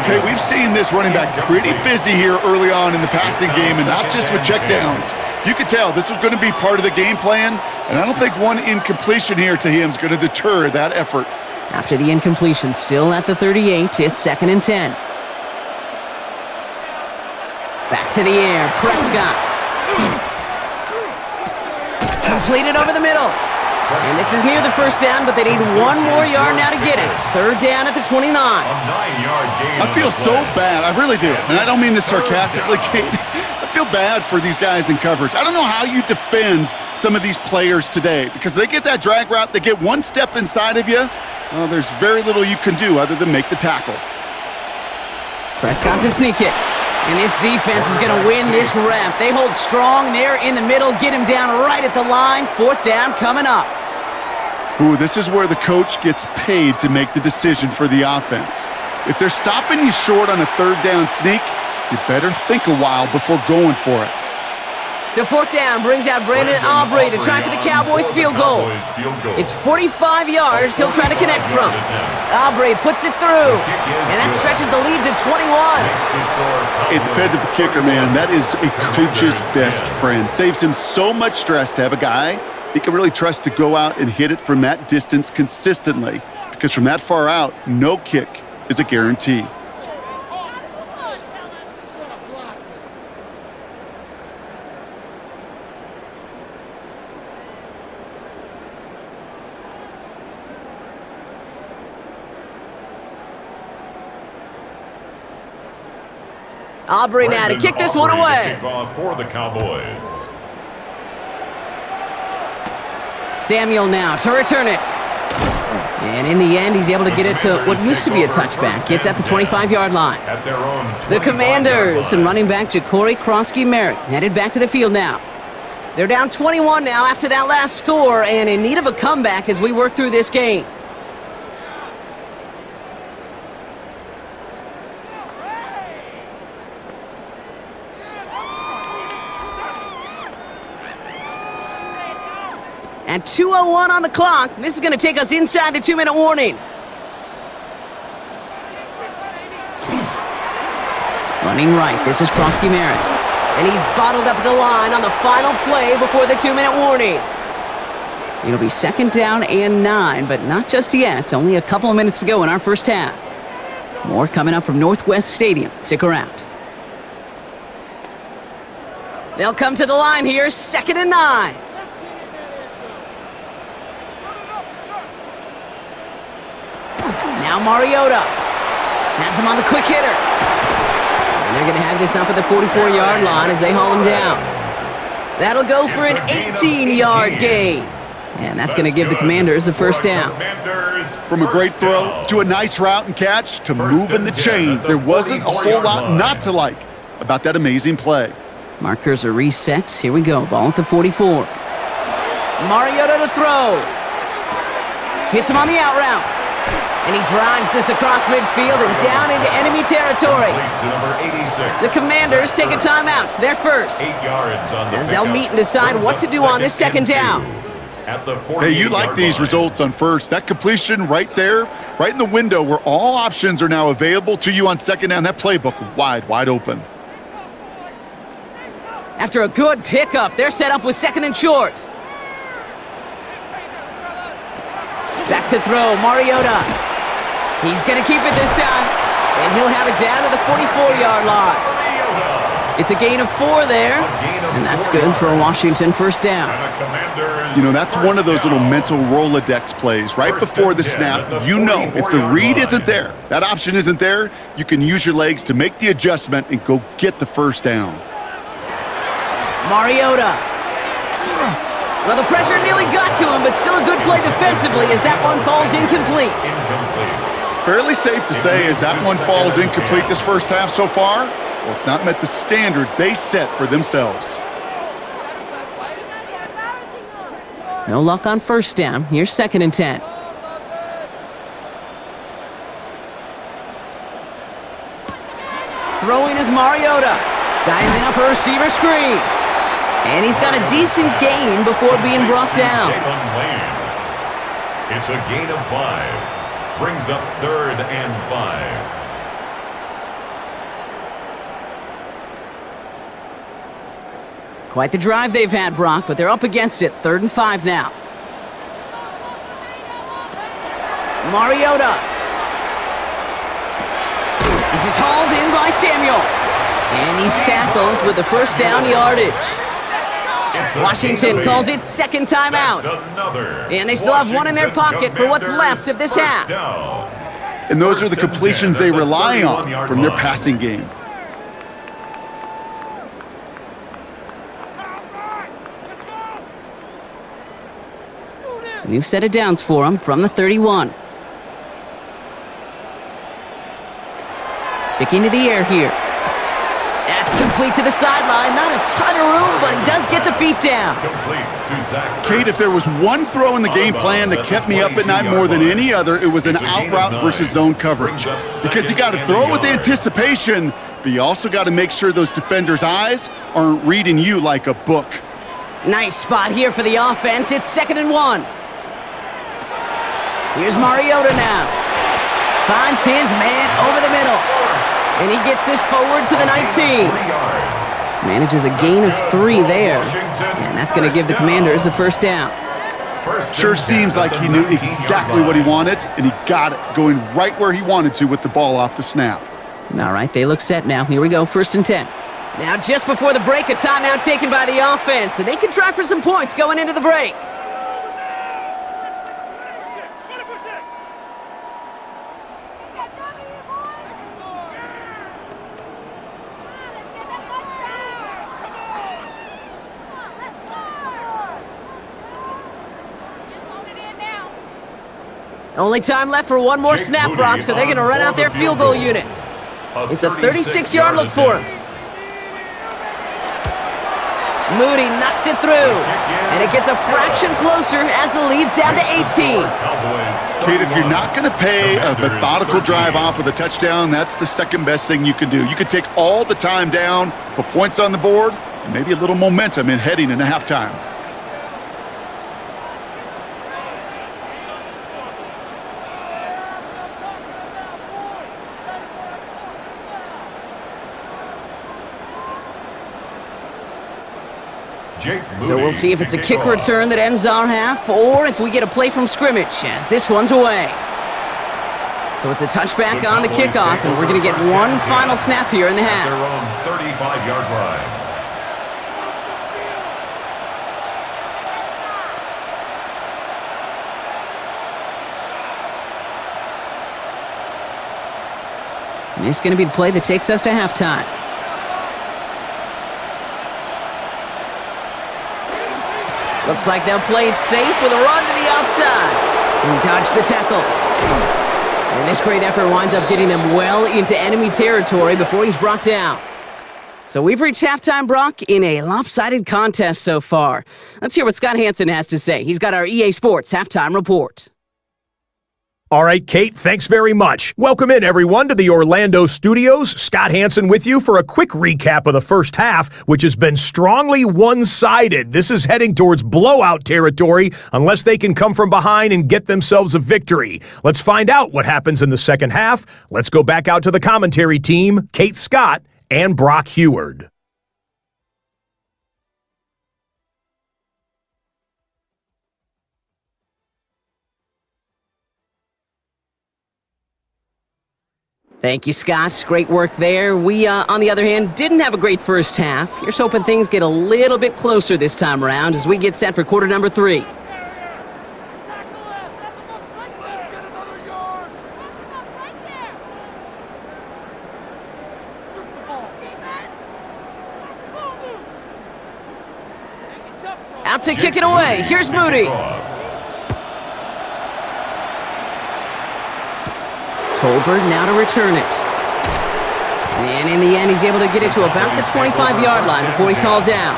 Okay, we've seen this running back pretty busy here early on in the passing game, and not just with checkdowns. You could tell this was going to be part of the game plan, and I don't think one incompletion here to him is going to deter that effort. After the incompletion, still at the 38, it's second and 10. Back to the air, Prescott. Completed over the middle. And this is near the first down, but they need 1 more yard now to get it. Third down at the 29. I feel so bad. I really do. And I don't mean this sarcastically, Kate. I feel bad for these guys in coverage. I don't know how you defend some of these players today because they get that drag route, they get one step inside of you. Well, there's very little you can do other than make the tackle. Prescott to sneak it. And this defense is going to win this rep. They hold strong there in the middle, get him down right at the line. Fourth down coming up. Ooh, this is where the coach gets paid to make the decision for the offense. If they're stopping you short on a third down sneak, you better think a while before going for it. So fourth down brings out Brandon Aubrey to try for the Cowboys field goal. It's 45 yards he'll try to connect from. Aubrey puts it through, and that stretches the lead to 21. A dependable kicker, man, that is a coach's best friend. Saves him so much stress to have a guy he can really trust to go out and hit it from that distance consistently, because from that far out, no kick is a guarantee. Aubrey now to kick this one away. For the Cowboys. Samuel now to return it. And in the end, he's able to get it to what used to be a touchback. It's at the 25-yard line. The Commanders and running back Ja'Cory Krosky-Merritt headed back to the field now. They're down 21 now after that last score and in need of a comeback as we work through this game. At 2:01 on the clock, this is going to take us inside the 2-minute warning. Running right, this is Krosky-Merritt. And he's bottled up at the line on the final play before the 2-minute warning. It'll be second down and 9, but not just yet. It's only a couple of minutes to go in our first half. More coming up from Northwest Stadium. Stick around. They'll come to the line here, second and 9. Now Mariota has him on the quick hitter. And they're going to have this up at the 44-yard line as they haul him down. That'll go for an 18-yard gain. And that's going to give the Commanders a first down. From a great throw to a nice route and catch to moving the chains, there wasn't a whole lot not to like about that amazing play. Markers are reset. Here we go. Ball at the 44. Mariota to throw. Hits him on the out route. And he drives this across midfield and down into enemy territory. The Commanders take a timeout. They're first. 8 yards on the as they'll meet and decide what to do on this second down. Hey, you like these results on first. That completion right there, right in the window where all options are now available to you on second down. That playbook wide open. After a good pickup, they're set up with second and short. Back to throw, Mariota. He's going to keep it this time, and he'll have it down to the 44-yard line. It's a gain of 4 there, and that's good for a Washington first down. You know, that's one of those little mental Rolodex plays. Right before the snap, you know if the read isn't there, that option isn't there, you can use your legs to make the adjustment and go get the first down. Mariota. Well, the pressure nearly got to him, but still a good play defensively as that one falls incomplete. Fairly safe to say as that one falls incomplete this first half so far, Well, it's not met the standard they set for themselves. No luck on first down. Here's 2nd and 10. Throwing is Mariota. Dialing up a receiver screen. And he's got a decent gain before being brought down. It's a gain of 5. Brings up 3rd and 5. Quite the drive they've had, Brock, but they're up against it. 3rd and 5 now. Mariota. This is hauled in by Samuel. And he's tackled with the first down yardage. Washington calls it 2nd timeout. And they still have one in their pocket for what's left of this half. And those are the completions they rely on from their passing game. New set of downs for him from the 31. Sticking to the air here. That's complete to the sideline. Not a ton of room, but he does get the feet down. Kate, if there was one throw in the game plan that kept me up at night more than any other, it was an out route versus zone coverage. Because you got to throw with anticipation, but you also got to make sure those defenders' eyes aren't reading you like a book. Nice spot here for the offense. It's 2nd and 1. Here's Mariota now. Finds his man over the middle. And he gets this forward to the 19. Manages a gain of 3 there. And that's going to give the Commanders a first down. Sure seems like he knew exactly what he wanted, and he got it going right where he wanted to with the ball off the snap. All right, they look set now. Here we go, 1st and 10. Now, just before the break, a timeout taken by the offense, and they can try for some points going into the break. Only time left for one more snap, Brock, so they're going to run out their field goal unit. It's a 36-yard look for him. Moody knocks it through, and it gets a fraction closer as the lead's down to 18. Kate, if you're not going to pay a methodical drive off with a touchdown, that's the second best thing you can do. You can take all the time down, put points on the board, and maybe a little momentum in heading into halftime. So we'll see if it's a kick return that ends our half, or if we get a play from scrimmage, as this one's away. So it's a touchback on the kickoff, and we're going to get one final snap here in the half. Their own 35-yard line. And this is going to be the play that takes us to halftime. Looks like they'll play it safe with a run to the outside. He dodged the tackle. And this great effort winds up getting them well into enemy territory before he's brought down. So we've reached halftime, Brock, in a lopsided contest so far. Let's hear what Scott Hansen has to say. He's got our EA Sports halftime report. All right, Kate, thanks very much. Welcome in, everyone, to the Orlando studios. Scott Hansen with you for a quick recap of the first half, which has been strongly one-sided. This is heading towards blowout territory unless they can come from behind and get themselves a victory. Let's find out what happens in the second half. Let's go back out to the commentary team, Kate Scott and Brock Heward. Thank you, Scott. Great work there. We, on the other hand, didn't have a great first half. Here's hoping things get a little bit closer this time around as we get set for quarter number 3. Out to kick it away. Here's Moody. Tolbert now to return it. And in the end, he's able to get it to about the 25-yard line before he's hauled down.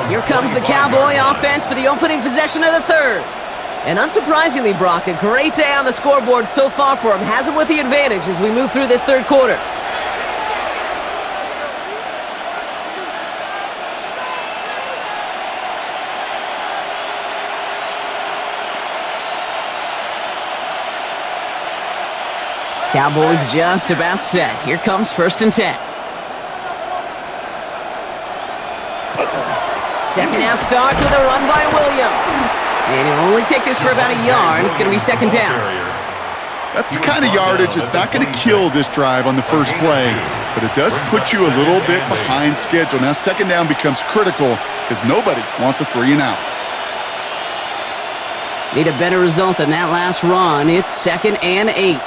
Here comes the Cowboy offense for the opening possession of the third. And unsurprisingly, Brock, a great day on the scoreboard so far for him. Has him with the advantage as we move through this third quarter. Cowboys just about set. Here comes 1st and 10. Second half starts with a run by Williams. And he'll only take this for about a yard. It's going to be 2nd down. That's the kind of yardage that's not going to kill this drive on the first play, but it does put you a little bit behind schedule. Now 2nd down becomes critical because nobody wants a 3 and out. Need a better result than that last run. It's 2nd and 8.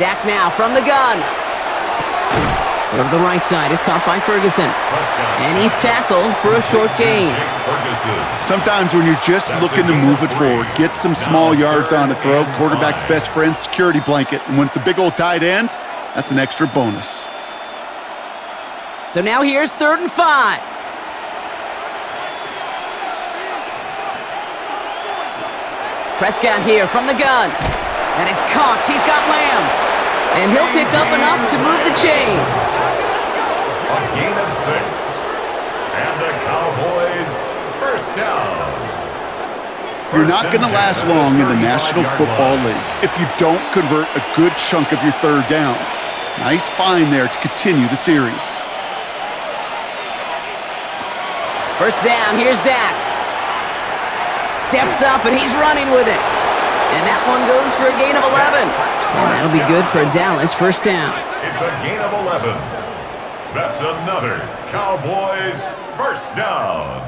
Dak now from the gun. Over the right side is caught by Ferguson. And he's tackled for a short gain. Sometimes when you're just looking to move it forward, get some small yards on a throw, quarterback's best friend, security blanket. And when it's a big old tight end, that's an extra bonus. So now here's 3rd and 5. Prescott here from the gun. That is caught. He's got Lamb. And he'll pick up enough to move the chains. A gain of 6. And the Cowboys 1st down. You're not going to last long in the National Football League if you don't convert a good chunk of your 3rd downs. Nice find there to continue the series. 1st down, here's Dak. Steps up and he's running with it. And that one goes for a gain of 11. And that'll be good for a Dallas 1st down. It's a gain of 11. That's another Cowboys 1st down.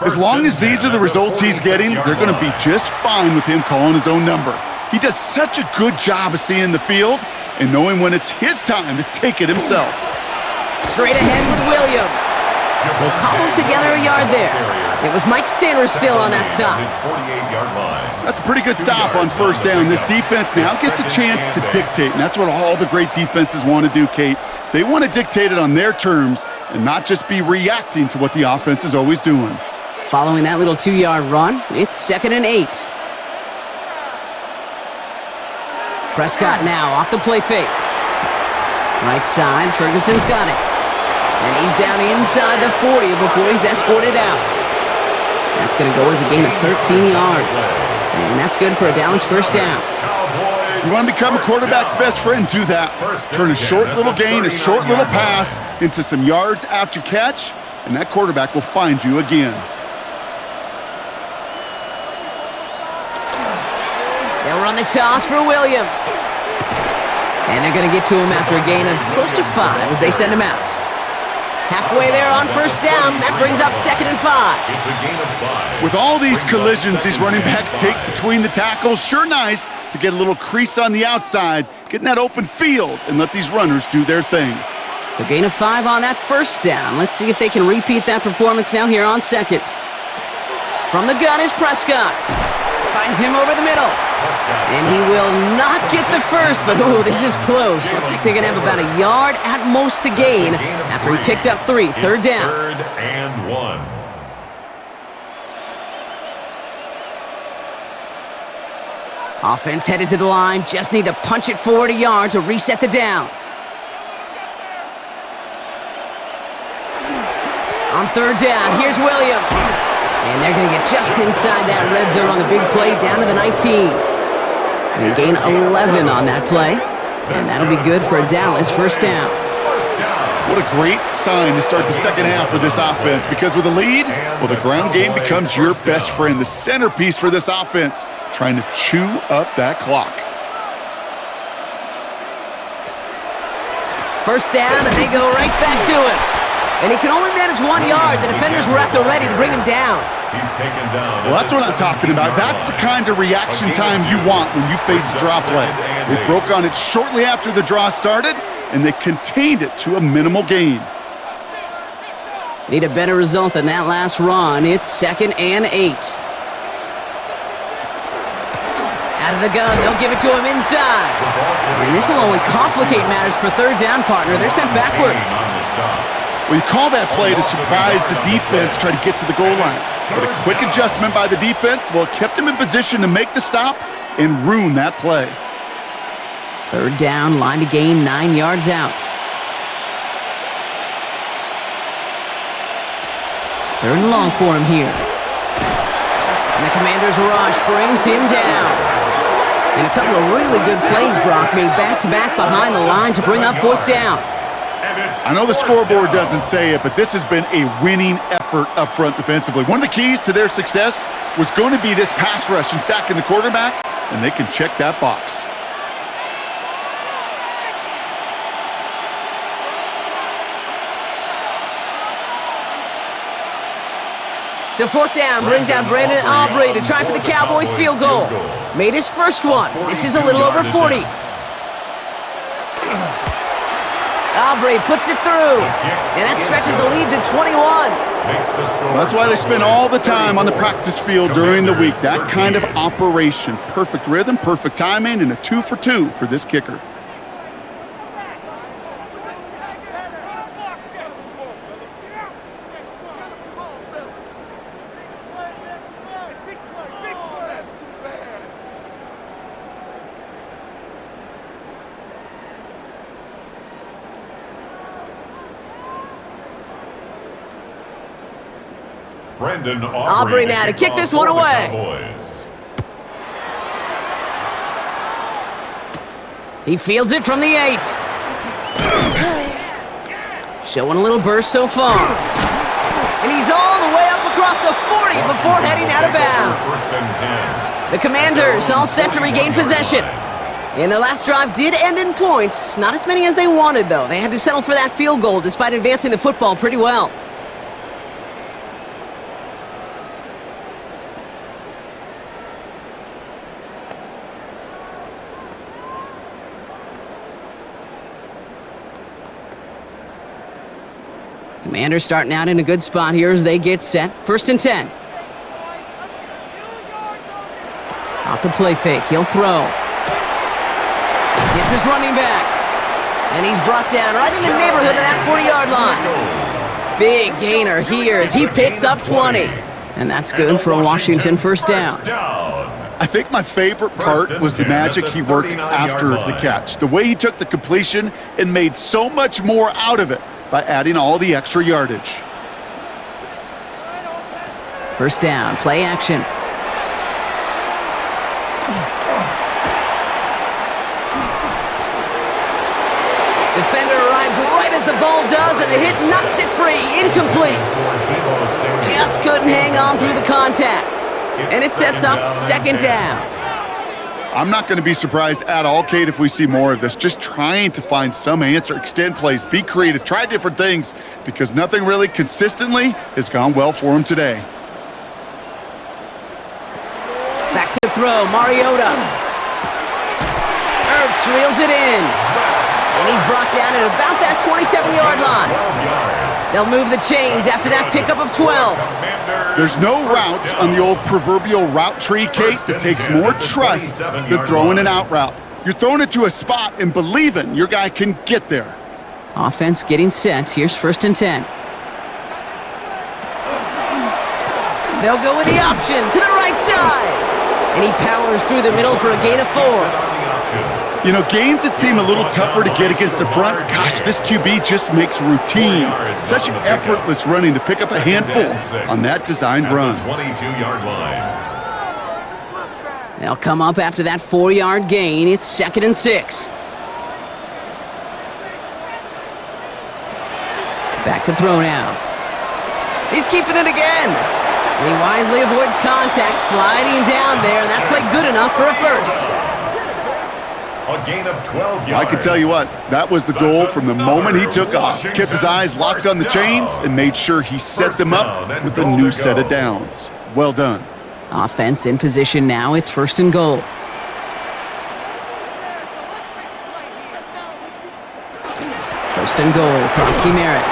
As long as these are the results he's getting, they're going to be just fine with him calling his own number. He does such a good job of seeing the field and knowing when it's his time to take it himself. Straight ahead with Williams. We'll cobble together a yard there. It was Mike Sanders still on that stop. That's a pretty good stop on 1st down. This defense now gets a chance to dictate, and that's what all the great defenses want to do, Kate. They want to dictate it on their terms and not just be reacting to what the offense is always doing. Following that little 2-yard run, it's 2nd and 8. Prescott now off the play fake. Right side, Ferguson's got it. And he's down inside the 40 before he's escorted out. That's going to go as a gain of 13 yards. And that's good for a Dallas 1st down. You want to become a quarterback's best friend, do that. Turn a short little gain, a short little pass into some yards after catch, and that quarterback will find you again. They'll run the toss for Williams. And they're going to get to him after a gain of close to 5 as they send him out. Halfway there on 1st down, that brings up 2nd and 5. It's a gain of 5. With all these collisions these running backs take between the tackles, sure nice to get a little crease on the outside, get in that open field, and let these runners do their thing. So gain of 5 on that 1st down. Let's see if they can repeat that performance now here on 2nd. From the gun is Prescott. Finds him over the middle. And he will not get the 1st, but ooh, this is close. Looks like they're going to have about a yard at most to gain after he picked up 3. 3rd down. 3rd and 1. Offense headed to the line. Just need to punch it forward a yard to reset the downs. On 3rd down, here's Williams. And they're going to get just inside that red zone on the big play, down to the 19. And gain 11 on that play. And that'll be good for a Dallas 1st down. What a great sign to start the 2nd half for this offense, because with a lead, well, the ground game becomes your best friend, the centerpiece for this offense, trying to chew up that clock. 1st down, and they go right back to it. And he can only manage 1 yard. The defenders were at the ready to bring him down. He's taken down. Well, that's what I'm talking about. That's the kind of reaction time you want when you face a draw play. They broke on it shortly after the draw started, and they contained it to a minimal gain. Need a better result than that last run. It's 2nd and 8. Out of the gun, they'll give it to him inside. And this will only complicate matters for third down, partner. They're sent backwards. Well, you call that play to surprise the defense, try to get to the goal line. But a quick adjustment by the defense, well, it kept him in position to make the stop and ruin that play. Third down, line to gain 9 yards out. Third and long for him here. And the Commanders' rush brings him down. And a couple of really good plays, Brock, made back-to-back behind the line to bring up fourth down. I know the scoreboard doesn't say it, but this has been a winning effort up front defensively. One of the keys to their success was going to be this pass rush and sacking the quarterback, and they can check that box. So fourth down brings out Brandon Aubrey to try for the Cowboys field goal. Made his first one. This is a little over 40. Aubrey puts it through, and that stretches the lead to 21. That's why they spend all the time on the practice field during the week. That kind of operation. Perfect rhythm, perfect timing, and a 2 for 2 for this kicker. Aubrey now to kick this one away. He fields it from the 8. Showing a little burst so far. And he's all the way up across the 40 before heading out of bounds. The Commanders all set to regain possession. And their last drive did end in points. Not as many as they wanted, though. They had to settle for that field goal despite advancing the football pretty well. Commanders starting out in a good spot here as they get set. First and 10. Off the play fake, he'll throw. Gets his running back. And he's brought down right in the neighborhood of that 40-yard line. Big gainer here as he picks up 20. And that's good for a Washington first down. I think my favorite part was the magic he worked after the catch. The way he took the completion and made so much more out of it by adding all the extra yardage. First down, play action. Defender arrives right as the ball does, and the hit knocks it free. Incomplete. Just couldn't hang on through the contact. And it sets up second down. I'm not going to be surprised at all, Kate, if we see more of this. Just trying to find some answer, extend plays, be creative, try different things, because nothing really consistently has gone well for him today. Back to throw, Mariota. Ertz reels it in. And he's brought down at about that 27-yard line. They'll move the chains after that pickup of 12. There's no routes on the old proverbial route tree, Kate, that takes more trust than throwing an out route. You're throwing it to a spot and believing your guy can get there. Offense getting set. Here's first and 10. They'll go with the option to the right side. And he powers through the middle for a gain of 4. You know, gains that seem a little tougher to get against the front, gosh, this QB just makes routine. Such effortless running to pick up a handful on that designed run. 22-yard line. They'll come up after that 4-yard gain. It's second and 6. Back to throw now. He's keeping it again. And he wisely avoids contact, sliding down there, and that played good enough for a first. A gain of 12 yards. I can tell you what, that was the goal from the moment he took off. Kept his eyes locked on the chains and made sure he set them up with a new set of downs. Well done. Offense in position now. It's first and goal. First and goal, Kronsky Merritt.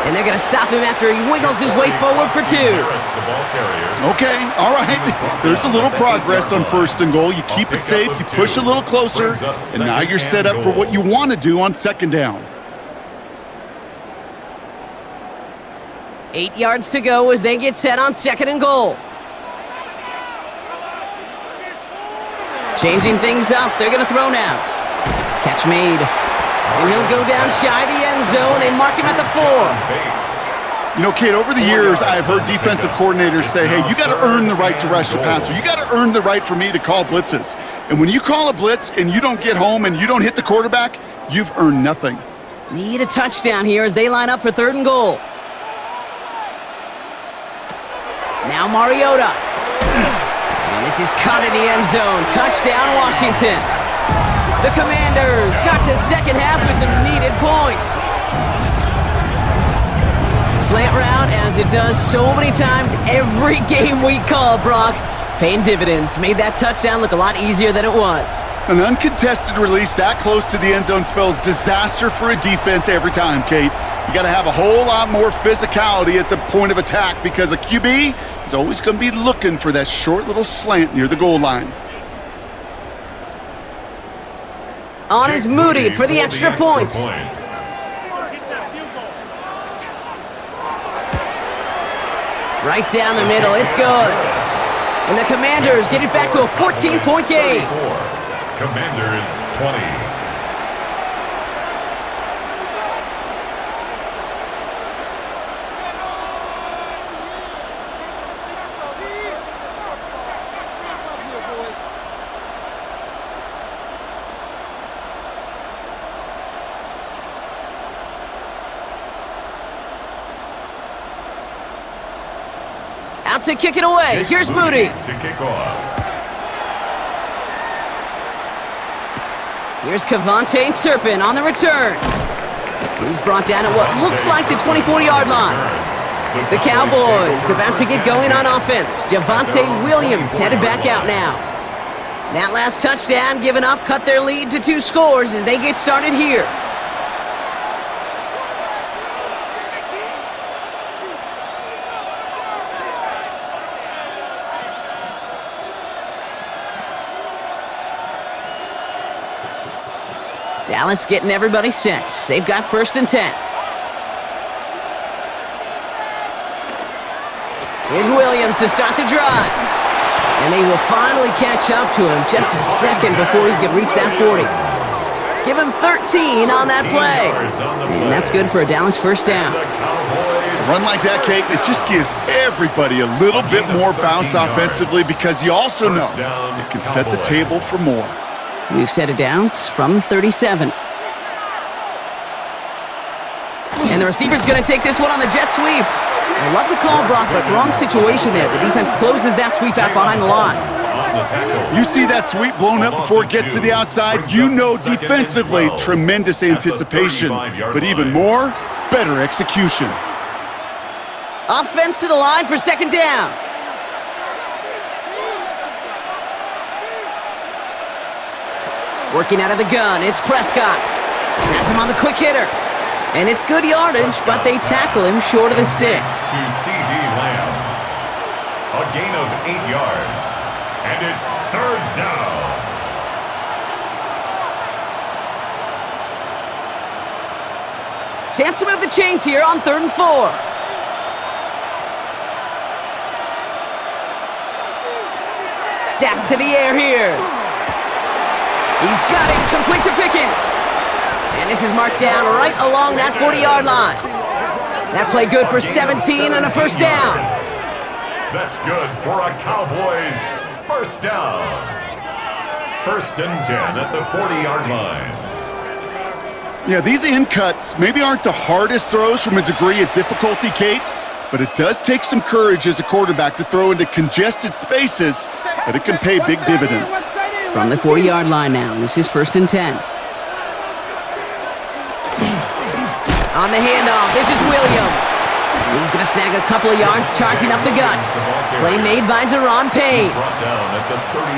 And they're going to stop him after he wiggles his way forward for 2. Oh, Okay, all right. There's a little progress on 1st and goal. You keep it safe, you push a little closer, and now you're set up for what you want to do on 2nd down. 8 yards to go as they get set on 2nd and goal. Changing things up, they're going to throw now. Catch made. And he'll go down shy of the end zone. They mark him at the 4. You know, Kate, over the years, I've heard defensive coordinators say, hey, you got to earn the right to rush the passer. You got to earn the right for me to call blitzes. And when you call a blitz and you don't get home and you don't hit the quarterback, you've earned nothing. Need a touchdown here as they line up for 3rd and goal. Now Mariota. And this is caught in the end zone. Touchdown, Washington. The Commanders start the 2nd half with some needed points. Slant route, as it does so many times every game we call, Brock. Paying dividends. Made that touchdown look a lot easier than it was. An uncontested release that close to the end zone spells disaster for a defense every time, Kate. You got to have a whole lot more physicality at the point of attack because a QB is always going to be looking for that short little slant near the goal line. On is Moody for the extra point. Right down the middle, it's good. And the Commanders get it back to a 14-point game. Commanders 20. Out to kick it away. Here's Moody. To kick off. Here's Kevontae Turpin on the return. He's brought down at what looks like the 24-yard line. The Cowboys about to get going on offense. Javonte Williams headed back out now. That last touchdown given up cut their lead to 2 scores as they get started here. Dallas getting everybody set. They've got 1st and 10. Here's Williams to start the drive. And they will finally catch up to him just a second before he can reach that 40. Give him 13 on that play. And that's good for a Dallas 1st down. A run like that, Kate, it just gives everybody a little bit more bounce offensively because you also know it can set the table for more. We've set it downs from 37. And the receiver's going to take this one on the jet sweep. I love the call, Brock, but wrong situation there. The defense closes that sweep out behind the line. You see that sweep blown up before it gets to the outside, you know defensively, tremendous anticipation, but even more, better execution. Offense to the line for 2nd down. Working out of the gun, it's Prescott. Has him on the quick hitter. And it's good yardage, but they tackle him short of the sticks. To C.D. Lamb. A gain of 8 yards. And it's 3rd down. Chance to move the chains here on 3rd and 4. Dak to the air here. He's got it, complete to Pickens. And this is marked down right along that 40-yard line. That play good for 17 and a 1st down. That's good for a Cowboys 1st down. 1st and 10 at the 40-yard line. Yeah, these in cuts maybe aren't the hardest throws from a degree of difficulty, Kate, but it does take some courage as a quarterback to throw into congested spaces, but it can pay big dividends. From the 40-yard line now, this is 1st and 10. On the handoff, this is Williams. He's going to snag a couple of yards charging up the gut. Play made by Deron Payne.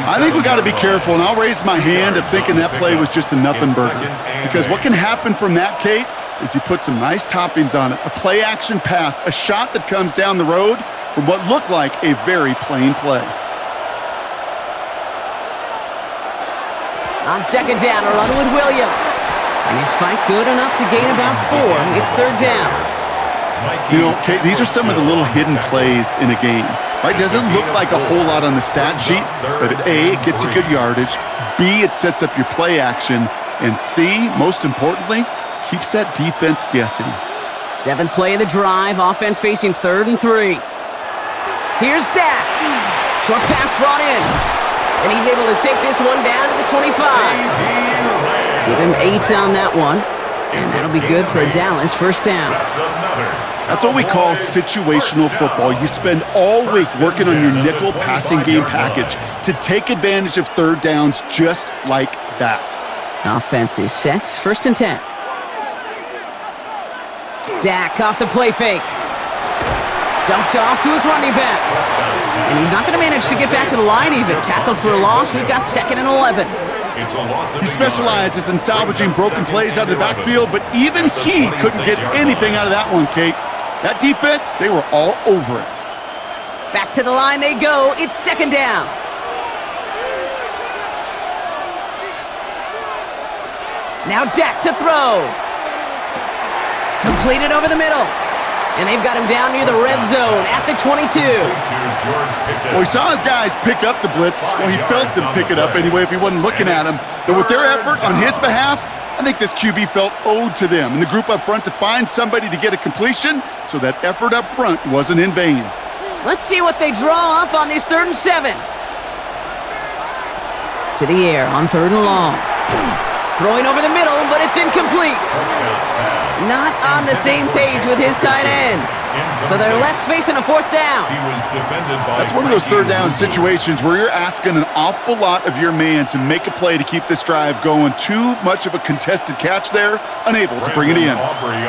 I think we got to be careful, and I'll raise my hand of thinking that play was just a nothing burger. Because what can happen from that, Kate, is you put some nice toppings on it. A play-action pass, a shot that comes down the road from what looked like a very plain play. On second down, a run with Williams. And his fight good enough to gain about 4. It's third down. You know, Kate, these are some of the little hidden plays in a game. Right? Doesn't look like a whole lot on the stat sheet, but A, it gets you good yardage. B, it sets up your play action. And C, most importantly, keeps that defense guessing. 7th play of the drive, offense facing 3rd and 3. Here's Dak. Short pass brought in. And he's able to take this one down to the 25. Give him 8 on that one. And that'll be good for a Dallas first down. That's what we call situational football. You spend all week working on your nickel passing game package to take advantage of third downs just like that. Offense is set, 1st and 10. Dak off the play fake. Dumped off to his running back. And he's not going to manage to get back to the line even. Tackled for a loss. We've got 2nd and 11. He specializes in salvaging broken plays out of the backfield, but even he couldn't get anything out of that one, Kate. That defense, they were all over it. Back to the line they go. It's 2nd down. Now Dak to throw. Completed over the middle. And they've got him down near the red zone at the 22. Well, he saw his guys pick up the blitz. Well, he felt them pick it up anyway if he wasn't looking at him. But with their effort on his behalf, I think this QB felt owed to them and the group up front to find somebody to get a completion, so that effort up front wasn't in vain. Let's see what they draw up on this 3rd and 7. To the air on 3rd and long. Throwing over the middle, but it's incomplete. Not on the same page with his tight end. So they're left facing a 4th down. That's one of those 3rd down situations where you're asking an awful lot of your man to make a play to keep this drive going. Too much of a contested catch there, unable to bring it in.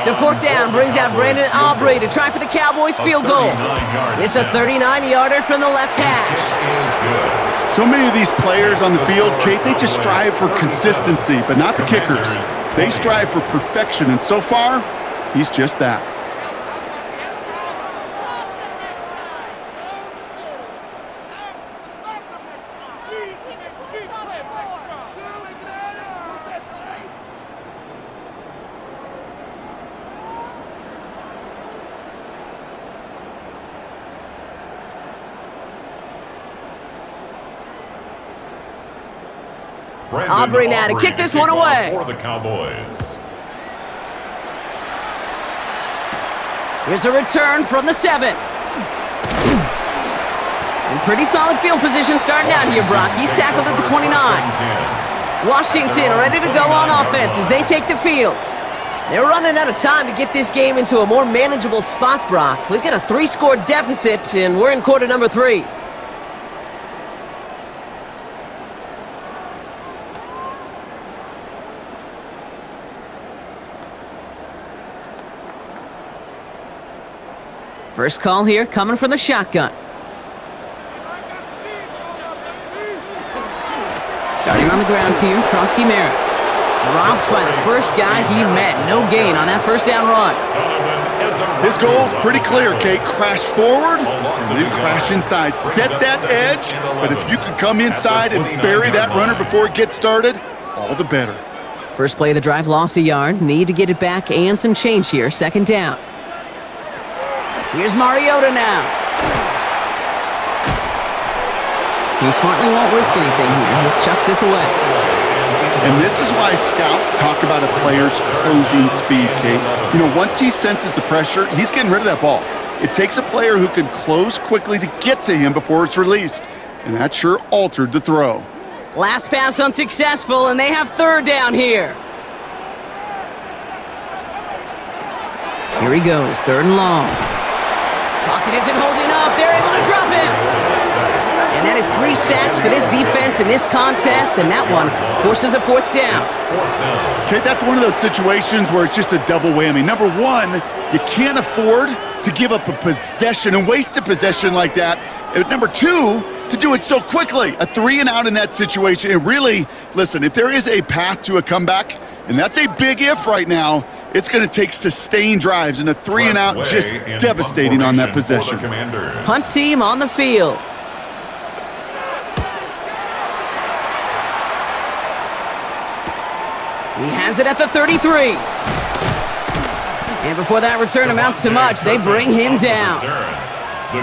So 4th down brings out Brandon Aubrey to try for the Cowboys field goal. It's a 39-yarder from the left hash. So many of these players on the field, Kate, they just strive for consistency, but not the kickers. They strive for perfection, and so far, he's just that. Aubrey now to kick this one away. For the Cowboys. Here's a return from the 7. And pretty solid field position starting out here, Brock. He's tackled at the 29. Washington ready to go on offense as they take the field. They're running out of time to get this game into a more manageable spot, Brock. We've got a 3-score deficit, and we're in quarter number 3. First call here coming from the shotgun. Starting on the grounds here, Krosky Merritt. Dropped by the first guy he met. No gain on that first down run. His goal's pretty clear, Kate. Crash forward and then crash inside. Set that edge, but if you can come inside and bury that runner before it gets started, all the better. First play of the drive lost a yard. Need to get it back and some change here. 2nd down. Here's Mariota now. He smartly won't risk anything here. Just chucks this away. And this is why scouts talk about a player's closing speed, Kate. You know, once he senses the pressure, he's getting rid of that ball. It takes a player who can close quickly to get to him before it's released. And that sure altered the throw. Last pass unsuccessful, and they have 3rd down here. Here he goes, 3rd and long. Pocket isn't holding up. They're able to drop him. And that is 3 sacks for this defense in this contest, and that one forces a 4th down. Okay, that's one of those situations where it's just a double whammy. Number one, you can't afford to give up a possession and waste a possession like that. And number two, to do it so quickly. A 3 and out in that situation. It really, listen, if there is a path to a comeback, and that's a big if right now, It's going to take sustained drives, and a 3-and-out just devastating on that possession. Punt team on the field. He has it at the 33. And before that return amounts to much, they bring him down.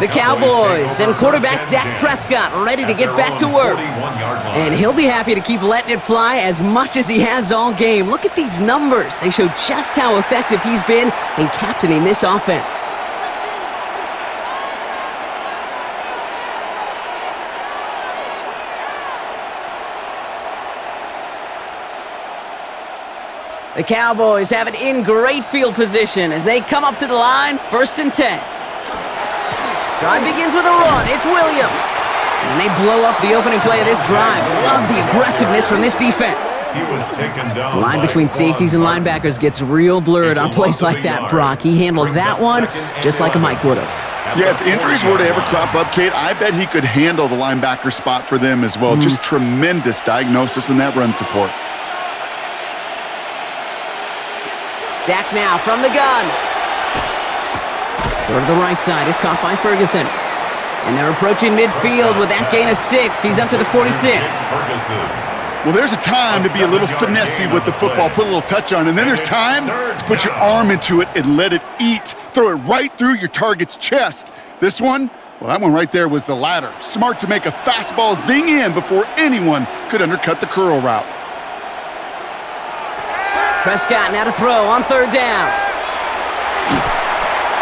The Cowboys and quarterback Dak Prescott ready to get back to work. And he'll be happy to keep letting it fly as much as he has all game. Look at these numbers. They show just how effective he's been in captaining this offense. The Cowboys have it in great field position as they come up to the line, 1st and 10. Drive begins with a run. It's Williams. And they blow up the opening play of this drive. Love the aggressiveness from this defense. He was taken down. The line between safeties and linebackers gets real blurred on plays like that, Brock. He handled that one just like a Mike would have. Yeah, if injuries were to ever crop up, Kate, I bet he could handle the linebacker spot for them as well. Just tremendous diagnosis in that run support. Dak now from the gun. Throw to the right side is caught by Ferguson. And they're approaching midfield with that gain of 6. He's up to the 46. Well, there's a time to be a little finessey with the football, put a little touch on, and then there's time to put your arm into it and let it eat. Throw it right through your target's chest. This one, well, that one right there was the latter. Smart to make a fastball zing in before anyone could undercut the curl route. Prescott now to throw on 3rd down.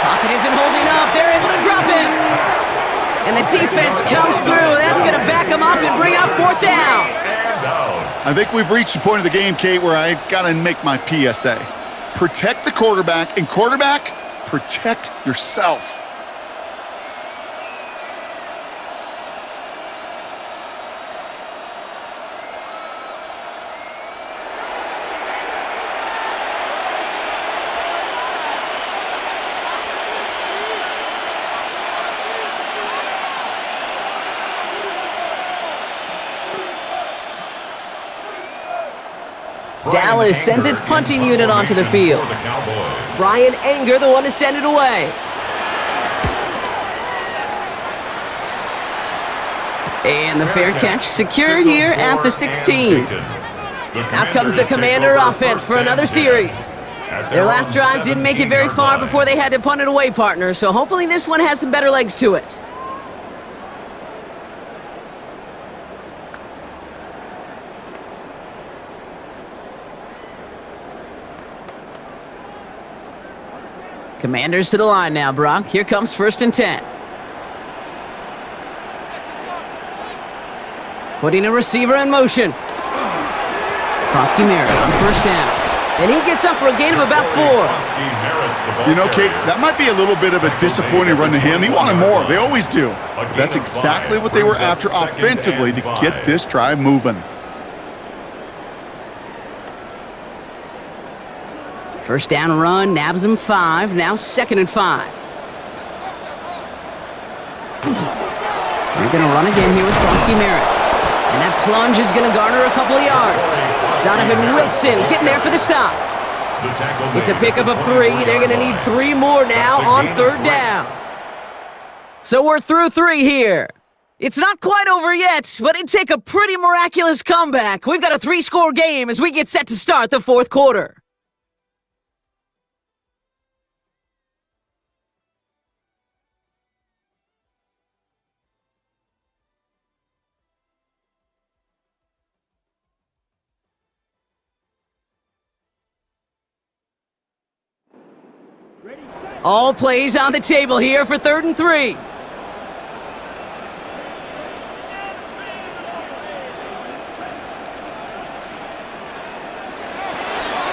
Pocket isn't holding up. They're able to drop it. And the defense comes through. That's going to back them up and bring up 4th down. I think we've reached the point of the game, Kate, where I got to make my PSA. Protect the quarterback, and quarterback, protect yourself. Dallas sends its punting unit onto the field. Brian Anger, the one to send it away. And the fair catch secure here at the 16. Out comes the Commander offense for another series. Their last drive didn't make it very far before they had to punt it away, partner, so hopefully this one has some better legs to it. Commanders to the line now, Brock. Here comes 1st and 10. Putting a receiver in motion. Krosky Merritt on 1st down. And he gets up for a gain of about 4. You know, Kate, that might be a little bit of a disappointing run to him. He wanted more. They always do. But that's exactly what they were after offensively to get this drive moving. 1st down run, nabs him 5, now 2nd and 5. They're going to run again here with Krosky Merritt. And that plunge is going to garner a couple of yards. Donovan Wilson getting there for the stop. It's a pickup of 3. They're going to need 3 more now on 3rd down. So we're through 3 here. It's not quite over yet, but it'd take a pretty miraculous comeback. We've got a 3-score game as we get set to start the 4th quarter. All plays on the table here for 3rd and 3.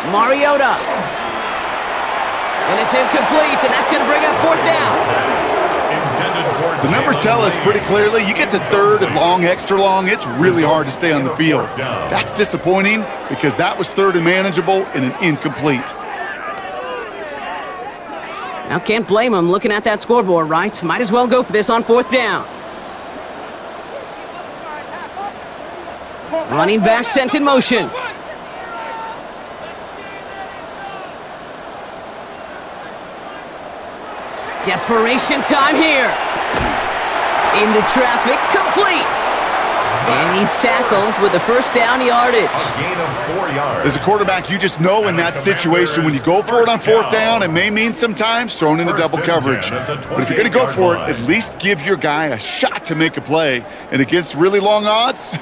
Mariota. And it's incomplete, and that's going to bring up 4th down. The numbers tell us pretty clearly, you get to 3rd and long, extra long, it's really hard to stay on the field. That's disappointing because that was 3rd and manageable and an incomplete. Now, can't blame him looking at that scoreboard, right? Might as well go for this on 4th down. Running back sent in motion. Desperation time here. Into traffic, complete. And he's tackled with the first down yardage. A gain of 4 yards. As a quarterback, you just know in that situation when you go for it on fourth down, it may mean sometimes thrown into double coverage. But if you're going to go for it, at least give your guy a shot to make a play. And against really long odds,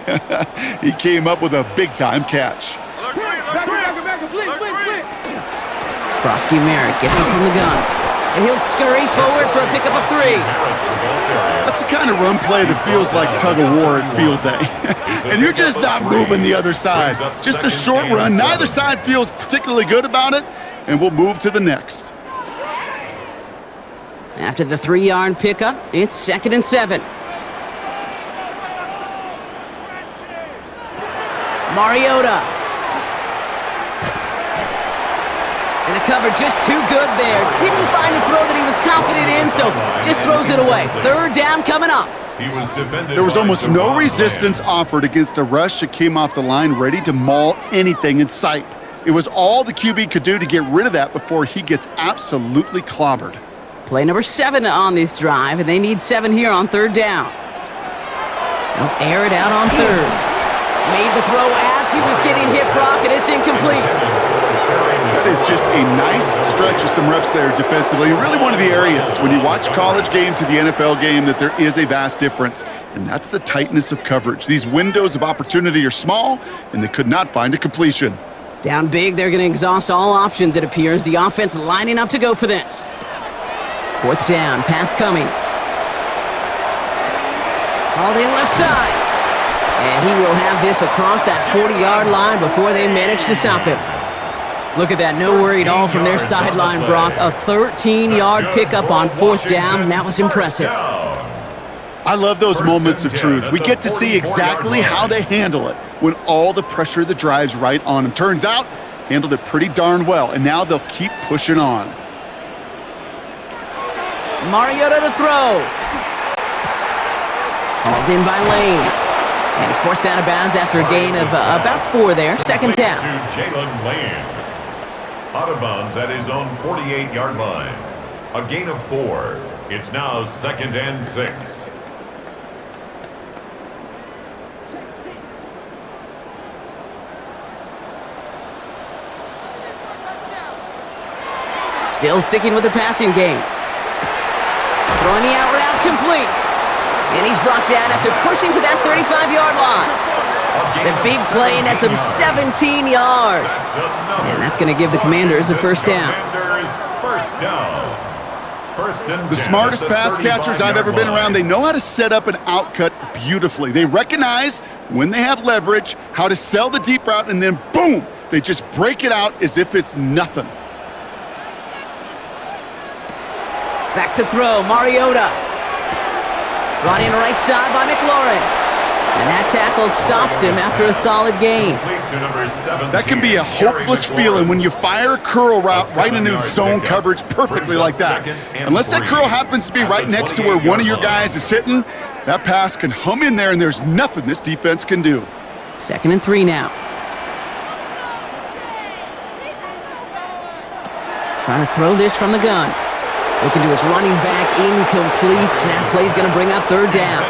he came up with a big-time catch. Krosky Merritt gets it from the gun. And he'll scurry forward for a pickup of 3. That's the kind of run play that feels like tug-of-war at field day. And you're just not moving the other side. Just a short run. Neither side feels particularly good about it, and we'll move to the next. After the 3-yard pickup, it's 2nd and 7. Mariota. And the cover just too good there. Didn't find a throw that he was confident in, so just throws it away. 3rd down coming up. There was almost no resistance offered against a rush that came off the line ready to maul anything in sight. It was all the QB could do to get rid of that before he gets absolutely clobbered. Play number 7 on this drive, and they need 7 here on 3rd down. They'll air it out on 3rd. Made the throw as he was getting hit, Brock, and it's incomplete. That is just a nice stretch of some reps there defensively. Really one of the areas when you watch college game to the NFL game that there is a vast difference, and that's the tightness of coverage. These windows of opportunity are small, and they could not find a completion. Down big, they're going to exhaust all options, it appears. The offense lining up to go for this. 4th down, pass coming. Hauled in left side. And he will have this across that 40-yard line before they manage to stop him. Look at that, no worry at all from their sideline, Brock. A 13-yard pickup on 4th down. That was impressive. I love those moments of truth. We get to see exactly how they handle it when all the pressure that drives right on them. Turns out, handled it pretty darn well, and now they'll keep pushing on. Mariota to throw. Hauled in by Lane. And he's forced out of bounds after a gain of about 4 there. 2nd down. To Jalen Lane. Out of bounds at his own 48-yard line. A gain of 4. It's now 2nd and 6. Still sticking with the passing game. Throwing the out route complete. And he's brought down after pushing to that 35-yard line. The big play nets him 17 yards. And that's going to give the Commanders a 1st down. The smartest pass catchers I've ever been around, they know how to set up an outcut beautifully. They recognize when they have leverage, how to sell the deep route, and then boom, they just break it out as if it's nothing. Back to throw, Mariota. Brought in right side by McLaurin. And that tackle stops him after a solid gain. That can be a hopeless feeling when you fire a curl route right into zone coverage perfectly like that. Unless that curl happens to be right next to where one of your guys is sitting, that pass can hum in there and there's nothing this defense can do. 2nd and 3 now. Trying to throw this from the gun. Looking to his running back, incomplete. That play's going to bring up 3rd down.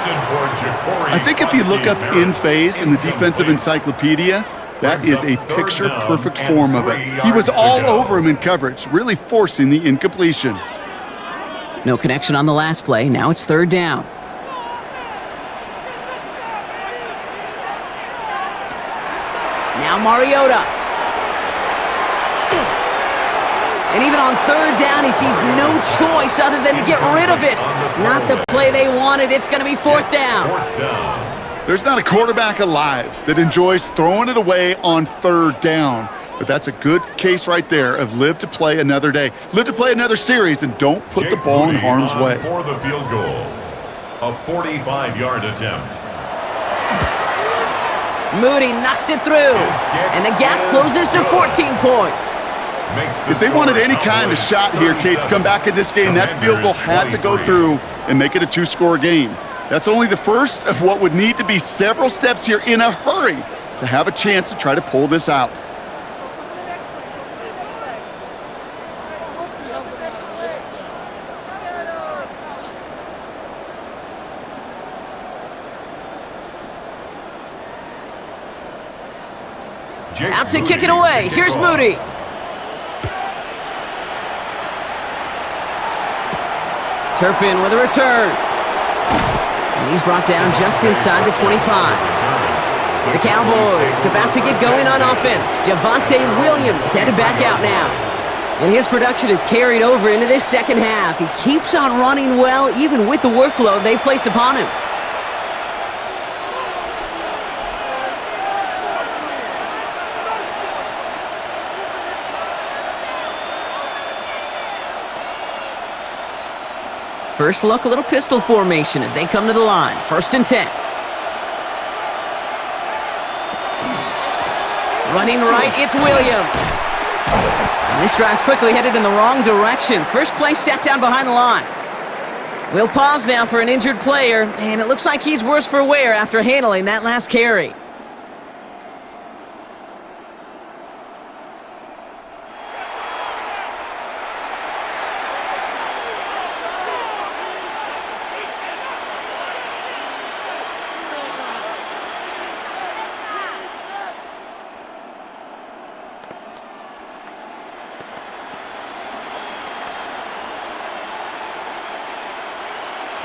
I think if you look up in phase in the defensive encyclopedia, that is a picture-perfect form of it. He was all over him in coverage, really forcing the incompletion. No connection on the last play. Now it's 3rd down. Now Mariota. And even on 3rd down, he sees no choice other than to get rid of it. Not the play they wanted. It's going to be 4th down. There's not a quarterback alive that enjoys throwing it away on 3rd down. But that's a good case right there of live to play another day. Live to play another series and don't put the ball in harm's way. For the field goal. A 45-yard attempt. Moody knocks it through. And the gap closes to 14 points. If they wanted any kind of shot here, Kate, to come back in this game, that field goal had to go through and make it a 2-score game. That's only the first of what would need to be several steps here in a hurry to have a chance to try to pull this out. Out to kick it away. Here's Moody. Turpin with a return. And he's brought down just inside the 25. The Cowboys about to get going on offense. Javonte Williams headed back out now. And his production is carried over into this second half. He keeps on running well, even with the workload they've placed upon him. First look, a little pistol formation as they come to the line. 1st and 10. Running right, it's Williams. And this drive's quickly headed in the wrong direction. First play set down behind the line. We'll pause now for an injured player, and it looks like he's worse for wear after handling that last carry.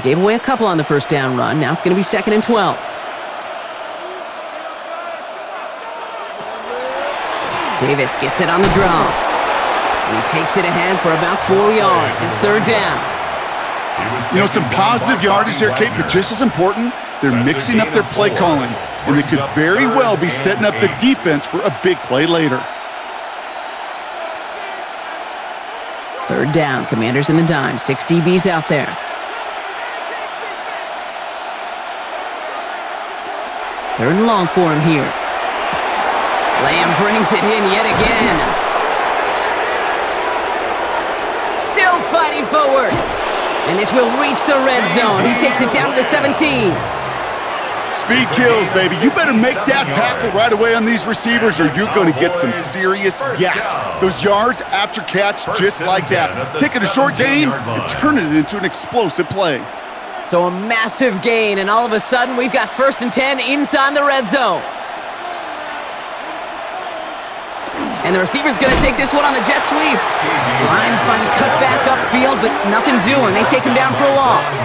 Gave away a couple on the first down run. Now it's going to be 2nd and 12. Davis gets it on the draw. He takes it ahead for about 4 yards. It's 3rd down. You know, some positive yardage there, Kate, but just as important, they're mixing up their play calling, and they could very well be setting up the defense for a big play later. 3rd down. Commanders in the dime. 6 DBs out there. 3rd and long for him here. Lamb brings it in yet again. Still fighting forward. And this will reach the red zone. He takes it down to the 17. Speed kills, baby. You better make that tackle right away on these receivers or you're going to get some serious yak. Those yards after catch just like that. Taking a short gain and turning it into an explosive play. So a massive gain, and all of a sudden we've got 1st and 10 inside the red zone. And the receiver's going to take this one on the jet sweep. Trying to find a cutback upfield, but nothing doing. They take him down for a loss.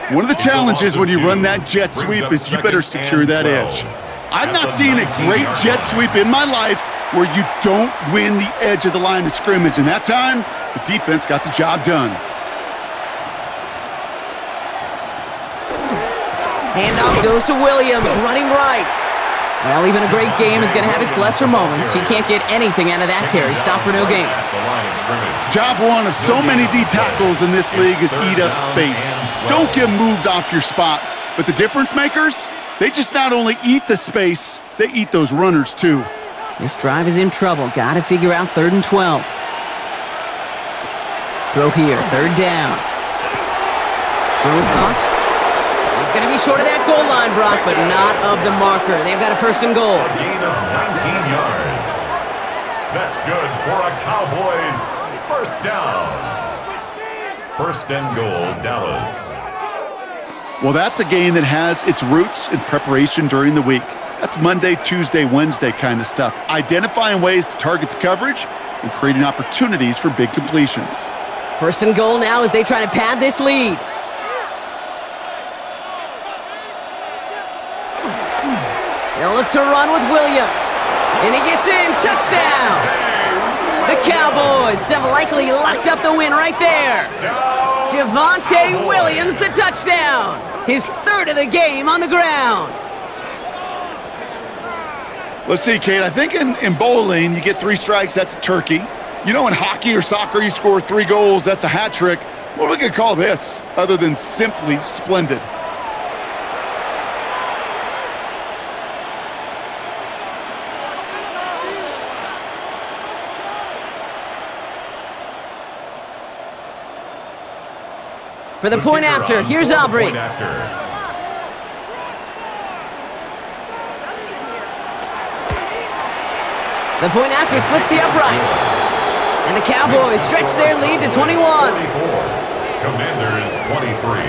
One of the challenges when you run that jet sweep is you better secure that edge. I've not seen a great jet sweep in my life where you don't win the edge of the line of scrimmage. And that time, the defense got the job done. Handoff goes to Williams, running right. Well, even a great game is going to have its lesser moments. He can't get anything out of that carry. Stop for no gain. Job one of so many D tackles in this league is eat up space. Don't get moved off your spot. But the difference makers, they just not only eat the space, they eat those runners too. This drive is in trouble. Got to figure out 3rd and 12. Throw here, 3rd down. Throw is caught. It's going to be short of that goal line, Brock, but not of the marker. They've got a 1st and goal. A gain of 19 yards. That's good for a Cowboys 1st down. 1st and goal, Dallas. Well, that's a game that has its roots in preparation during the week. That's Monday, Tuesday, Wednesday kind of stuff. Identifying ways to target the coverage and creating opportunities for big completions. 1st and goal now as they try to pad this lead. They'll look to run with Williams. And he gets in. Touchdown! The Cowboys have likely locked up the win right there. Javonte Williams, the touchdown. His 3rd of the game on the ground. Let's see, Kate. I think in bowling, you get 3 strikes, that's a turkey. You know, in hockey or soccer, you score 3 goals, that's a hat trick. What are we going to call this other than simply splendid? For the point after, here's Aubrey. The point after splits the uprights. And the Cowboys stretch their lead to 21. Commanders 23.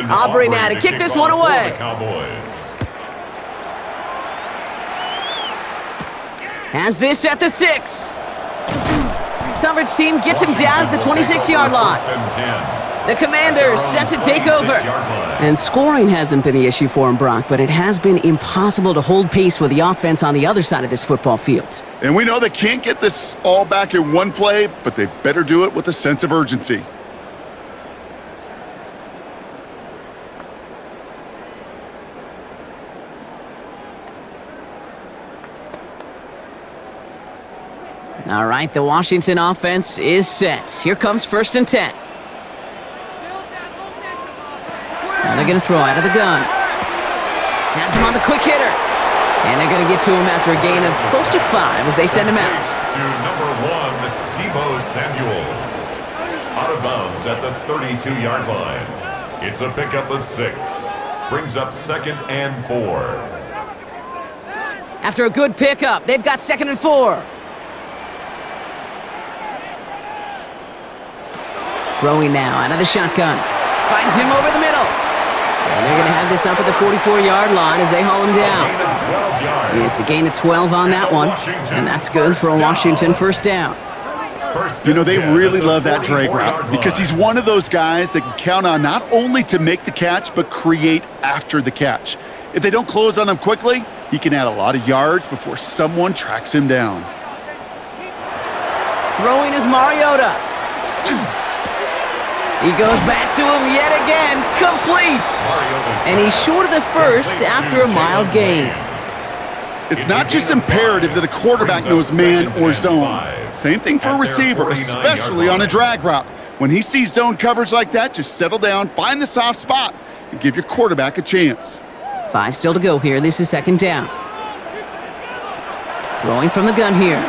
Aubrey now to kick this one away. Cowboys. Has this at the 6. Coverage team gets him down at the 26-yard line. The Commanders set to take over. And scoring hasn't been the issue for him, Brock, but it has been impossible to hold pace with the offense on the other side of this football field. And we know they can't get this all back in one play, but they better do it with a sense of urgency. All right, the Washington offense is set. Here comes 1st and 10. Now they're going to throw out of the gun. Has him on the quick hitter. And they're going to get to him after a gain of close to 5 as they send him out. To number 1, Deebo Samuel. Out of bounds at the 32-yard line. It's a pickup of 6. Brings up 2nd and 4. After a good pickup, they've got 2nd and 4. Throwing now out of the shotgun. Finds him over the middle. And they're going to have this up at the 44-yard line as they haul him down. It's a gain of 12 on that one. And that's good for a Washington 1st down. You know, they really love that drag route because he's one of those guys that can count on not only to make the catch, but create after the catch. If they don't close on him quickly, he can add a lot of yards before someone tracks him down. Throwing is Mariota. He goes back to him yet again, complete. And he's short of the 1st after a mild gain. It's not just imperative that a quarterback knows man or zone. Same thing for a receiver, especially on a drag route. When he sees zone coverage like that, just settle down, find the soft spot, and give your quarterback a chance. 5 still to go here. This is 2nd down. Throwing from the gun here.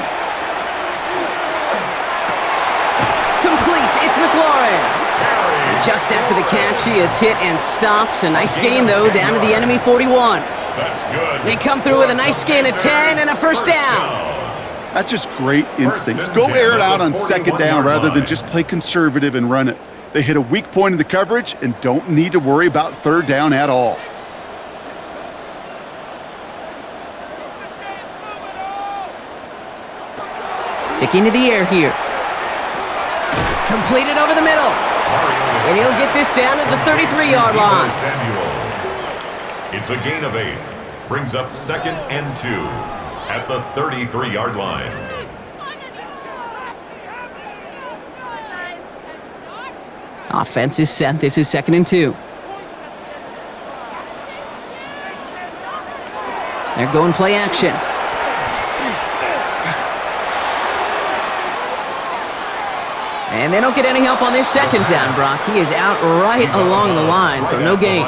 Complete. It's McLaurin. Just after the catch, he is hit and stopped. A nice gain, though, down to the enemy 41. That's good. They come through with a nice gain of 10 and a 1st down. That's just great instincts. Go air it out on 2nd down rather than just play conservative and run it. They hit a weak point in the coverage and don't need to worry about 3rd down at all. Sticking to the air here. Completed over the middle. And he'll get this down at the 33-yard line. It's a gain of 8. Brings up 2nd and 2 at the 33-yard line. Offense is set. This is 2nd and 2. They're going play action. And they don't get any help on this 2nd down, Brock. He is out right along the line, so no gain.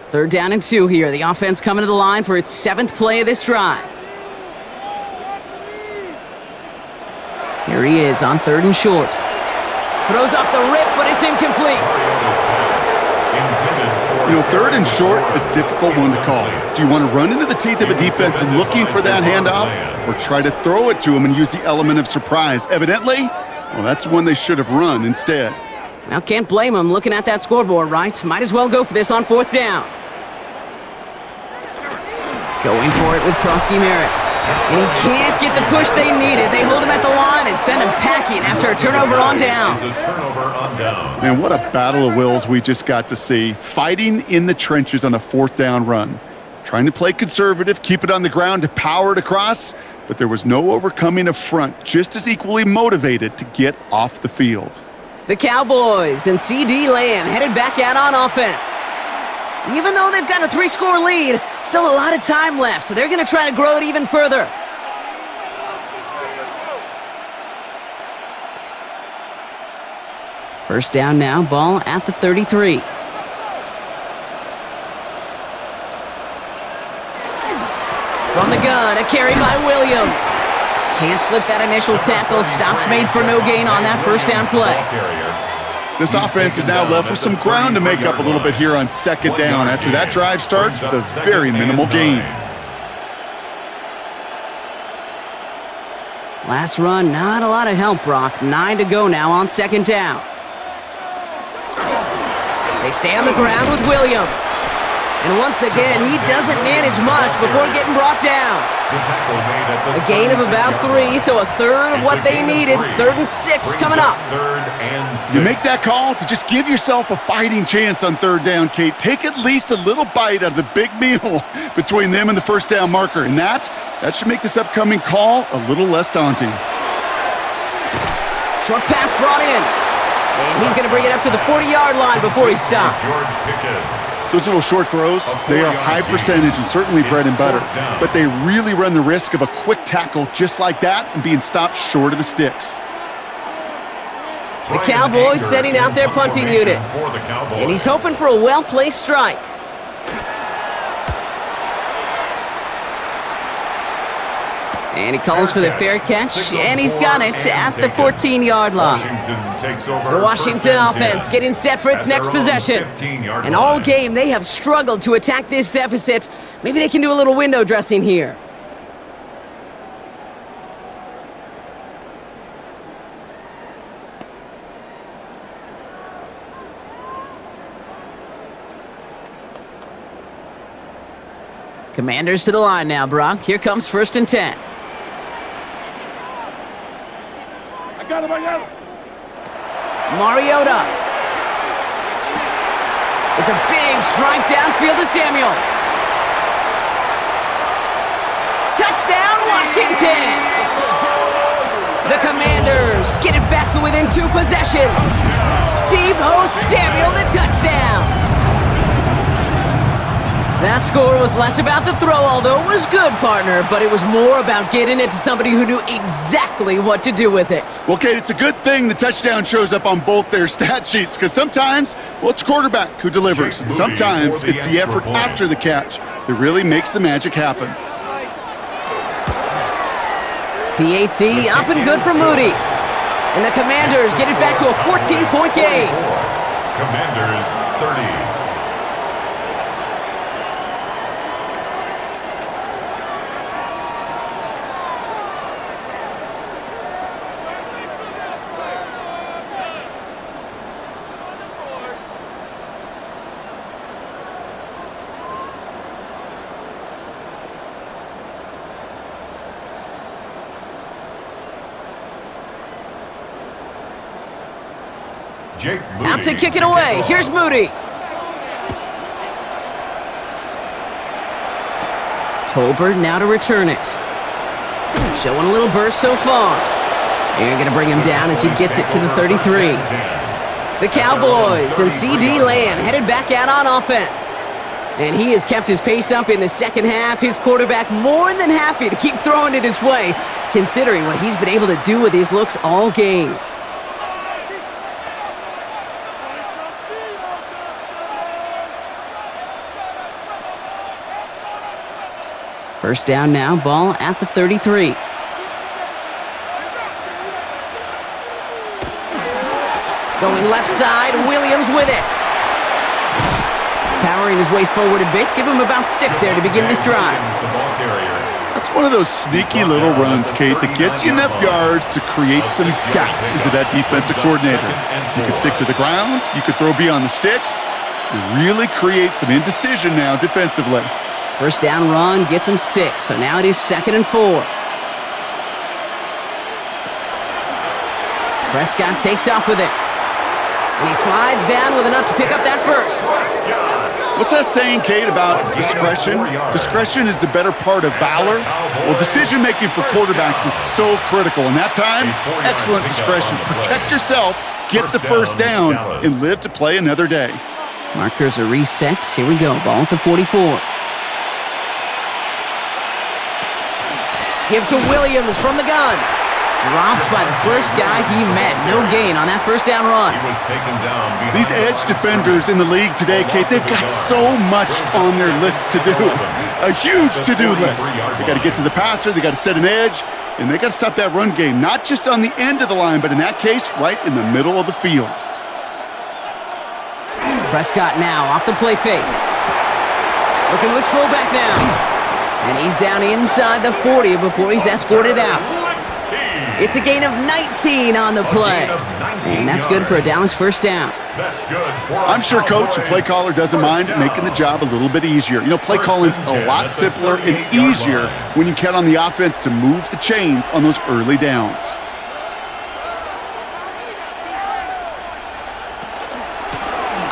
Third down and 2 here. The offense coming to the line for its 7th play of this drive. Here he is on 3rd and short. Throws off the rip, but it's incomplete. You know, 3rd and short is a difficult one to call. Do you want to run into the teeth of a defense and looking for that handoff, or try to throw it to him and use the element of surprise? Evidently, well, that's one they should have run instead. Well, can't blame him looking at that scoreboard, right? Might as well go for this on 4th down. Going for it with Prosky Merritt. And he can't get the push they needed. They hold him at the line and send him packing after a turnover on downs. Man, what a battle of wills we just got to see. Fighting in the trenches on a 4th down run. Trying to play conservative, keep it on the ground to power it across, but there was no overcoming a front just as equally motivated to get off the field. The Cowboys and C.D. Lamb headed back out on offense. Even though they've got a 3-score lead, still a lot of time left, so they're going to try to grow it even further. First down now, ball at the 33. From the gun, a carry by Williams. Can't slip that initial tackle. Stops made for no gain on that 1st down play. This offense is now left with some ground to make up a little bit here on 2nd down after that drive starts with a very minimal gain. Last run, not a lot of help, Brock. 9 to go now on second down. They stay on the ground with Williams. And once again, he doesn't manage much before getting brought down. A gain of about 3, so a third of what they needed. 3rd and 6 coming up. You make that call to just give yourself a fighting chance on 3rd down, Kate. Take at least a little bite out of the big meal between them and the first down marker. And that should make this upcoming call a little less daunting. Short pass brought in. And he's going to bring it up to the 40-yard line before he stops. Those little short throws, they are high percentage and certainly bread and butter. But they really run the risk of a quick tackle just like that and being stopped short of the sticks. The Cowboys setting out their punting unit. And he's hoping for a well-placed strike. And he calls for the fair catch, and he's got it at the 14-yard line. The Washington offense getting set for its next possession. And all game, they have struggled to attack this deficit. Maybe they can do a little window dressing here. Commanders to the line now, Brock. Here comes 1st and 10. I got him. Mariota. It's a big strike downfield to Samuel. Touchdown, Washington! The Commanders get it back to within 2 possessions. Deebo Samuel, the touchdown. That score was less about the throw, although it was good, partner, but it was more about getting it to somebody who knew exactly what to do with it. Well, Kate, it's a good thing the touchdown shows up on both their stat sheets, because sometimes, well, it's quarterback who delivers, and sometimes it's the effort after the catch that really makes the magic happen. PAT up and good for Moody. And the Commanders get it back to a 14-point game. Commanders 30. Out to kick it away. Here's Moody. Tolbert now to return it. Showing a little burst so far. They're going to bring him down as he gets it to the 33. The Cowboys and C.D. Lamb headed back out on offense. And he has kept his pace up in the second half. His quarterback more than happy to keep throwing it his way, considering what he's been able to do with his looks all game. First down now, ball at the 33. Going left side, Williams with it. Powering his way forward a bit, give him about 6 there to begin this drive. That's one of those sneaky little runs, Kate, that gets you enough yards to create some doubt into that defensive coordinator. You could stick to the ground, you could throw beyond the sticks, and really create some indecision now defensively. First down run gets him 6, so now it is 2nd and 4. Prescott takes off with it. And he slides down with enough to pick up that first. What's that saying, Kate, about discretion? Discretion is the better part of valor. Well, decision-making for quarterbacks is so critical. And that time, excellent discretion. Protect yourself, get the first down, and live to play another day. Markers are reset. Here we go. Ball at the 44. Give to Williams from the gun. Dropped by the first guy he met. No gain on that first down run. These edge defenders in the league today, Kate, they've got so much on their list to do. A huge to-do list. They got to get to the passer, they got to set an edge, and they got to stop that run game, not just on the end of the line, but in that case, right in the middle of the field. Prescott now off the play fake. Looking to his fullback now. And he's down inside the 40 before he's escorted out. It's a gain of 19 on the play. And that's good for a Dallas first down. That's good for I'm sure Coach, the play caller, doesn't mind making the job a little bit easier. You know, play calling's a lot simpler and easier when you count on the offense to move the chains on those early downs.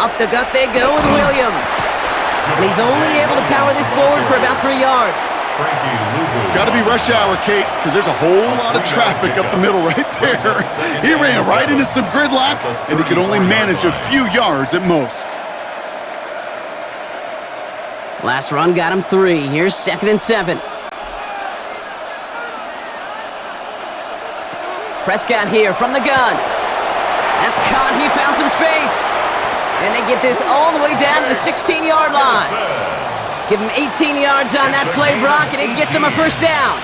Up the gut they go with Williams. And he's only able to power this forward for about 3 yards. Got to be rush hour, Kate, because there's a whole lot of traffic up the middle right there. He ran right into some gridlock, and he could only manage a few yards at most. Last run got him 3. Here's 2nd and 7. Prescott here from the gun. That's caught. He found some space. And they get this all the way down to the 16-yard line. Give him 18 yards on that play, Brock, and it gets him a first down.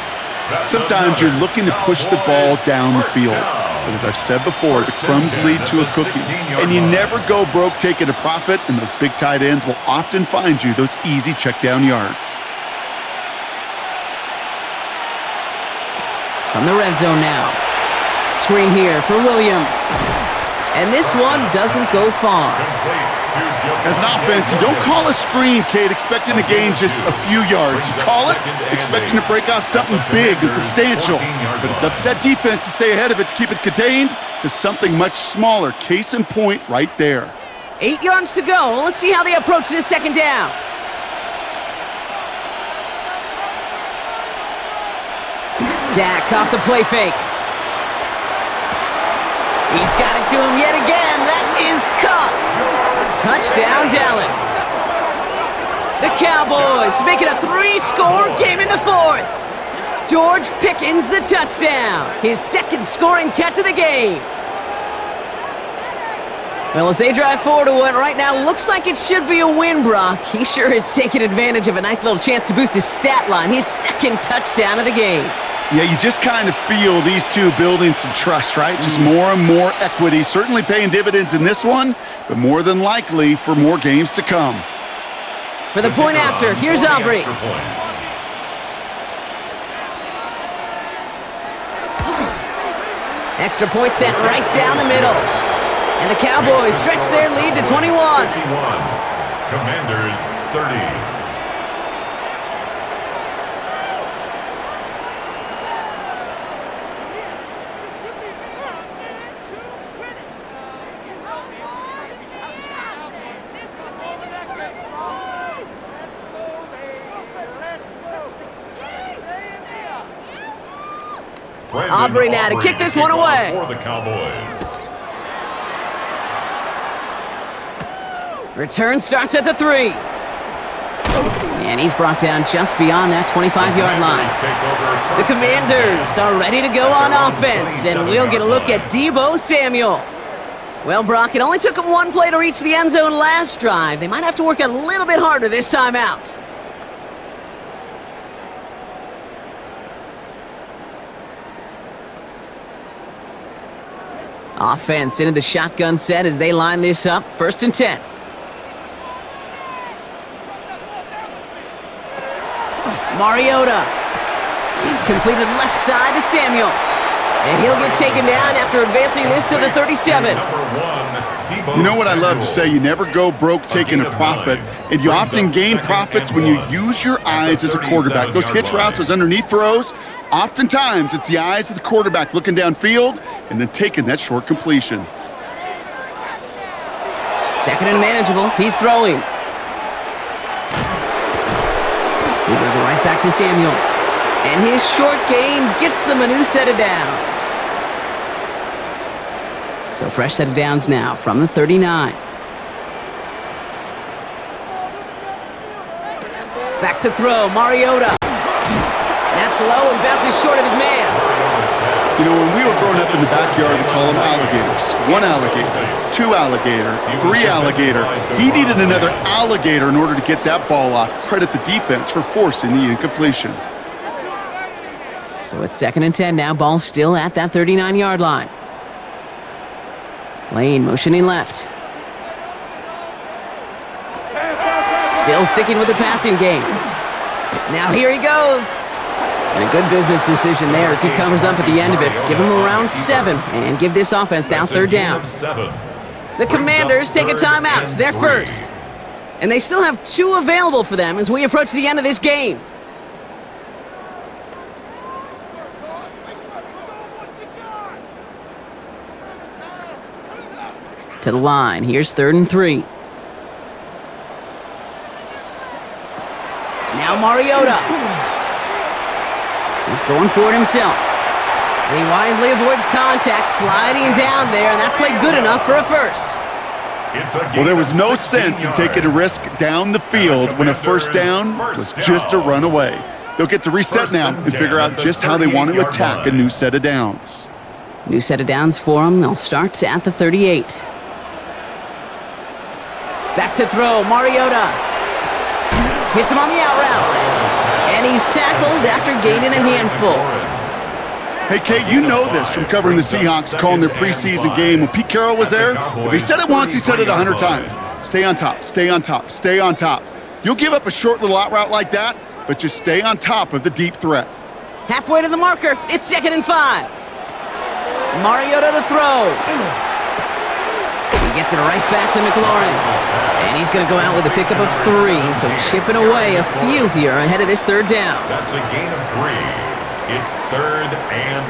Sometimes you're looking to push the ball down the field. But as I've said before, the crumbs lead to a cookie. And you never go broke taking a profit, and those big tight ends will often find you those easy check-down yards. From the red zone now. Screen here for Williams. And this one doesn't go far. As an offense, you don't call a screen, Kate, expecting to gain just a few yards. You call it expecting to break off something big and substantial. But it's up to that defense to stay ahead of it, to keep it contained to something much smaller. Case in point right there. 8 yards to go. Let's see how they approach this second down. Dak off the play fake. He's got it to him yet again. That is caught. Touchdown, Dallas. The Cowboys make it a 3-score game in the 4th. George Pickens the touchdown. His 2nd scoring catch of the game. Well, as they drive forward to what right now looks like it should be a win, Brock, he sure is taking advantage of a nice little chance to boost his stat line. His 2nd touchdown of the game. Yeah, you just kind of feel these two building some trust, right? Just more and more equity. Certainly paying dividends in this one, but more than likely for more games to come. For the point after, here's Aubrey. Extra point sent right down the middle. And the Cowboys stretch their lead to 21. Commanders 30. Aubrey now to kick this one away. For the Cowboys. Return starts at the 3. And he's brought down just beyond that 25-yard line. The Commanders are ready to go on offense, and we'll get a look at Deebo Samuel. Well, Brock, it only took them 1 play to reach the end zone last drive. They might have to work a little bit harder this time out. Offense into the shotgun set as they line this up. 1st and 10. Mariota. Completed left side to Samuel. And he'll get taken down after advancing this to the 37. You know what I love to say? You never go broke taking a profit, and you often gain profits when you use your eyes as a quarterback. Those hitch routes, those underneath throws, oftentimes it's the eyes of the quarterback looking downfield and then taking that short completion. 2nd and manageable. He's throwing. He goes right back to Samuel. And his short gain gets them a new set of downs. So fresh set of downs now from the 39. Back to throw, Mariota. That's low and bounces short of his man. You know, when we were growing up in the backyard, we call them alligators. 1 alligator, 2 alligator, 3 alligator. He needed another alligator in order to get that ball off. Credit the defense for forcing the incompletion. So it's 2nd and 10 now. Ball still at that 39-yard line. Lane motioning left. Still sticking with the passing game. Now here he goes. And a good business decision there as he covers up at the end of it. Give him around 7 and give this offense now third down. The Commanders take a timeout. It's their first. And they still have 2 available for them as we approach the end of this game. To the line. Here's 3rd and 3. Now Mariota. He's going for it himself. And he wisely avoids contact, sliding down there, and that played good enough for a first. Well, there was no sense in taking a risk down the field when a first down was just a run away. They'll get to reset now and figure out just how they want to attack a new set of downs. New set of downs for them. They'll start at the 38. Back to throw. Mariota hits him on the out route. And he's tackled after gaining a handful. Hey, Kate, you know this from covering the Seahawks, calling their preseason game. When Pete Carroll was there, if he said it once, he said it 100 times. Stay on top, stay on top, stay on top. You'll give up a short little out route like that, but just stay on top of the deep threat. Halfway to the marker. It's 2nd and 5. Mariota to throw. He gets it right back to McLaurin. And he's going to go out with a pickup of 3, so chipping away a few here ahead of this third down. That's a gain of 3. It's 3rd and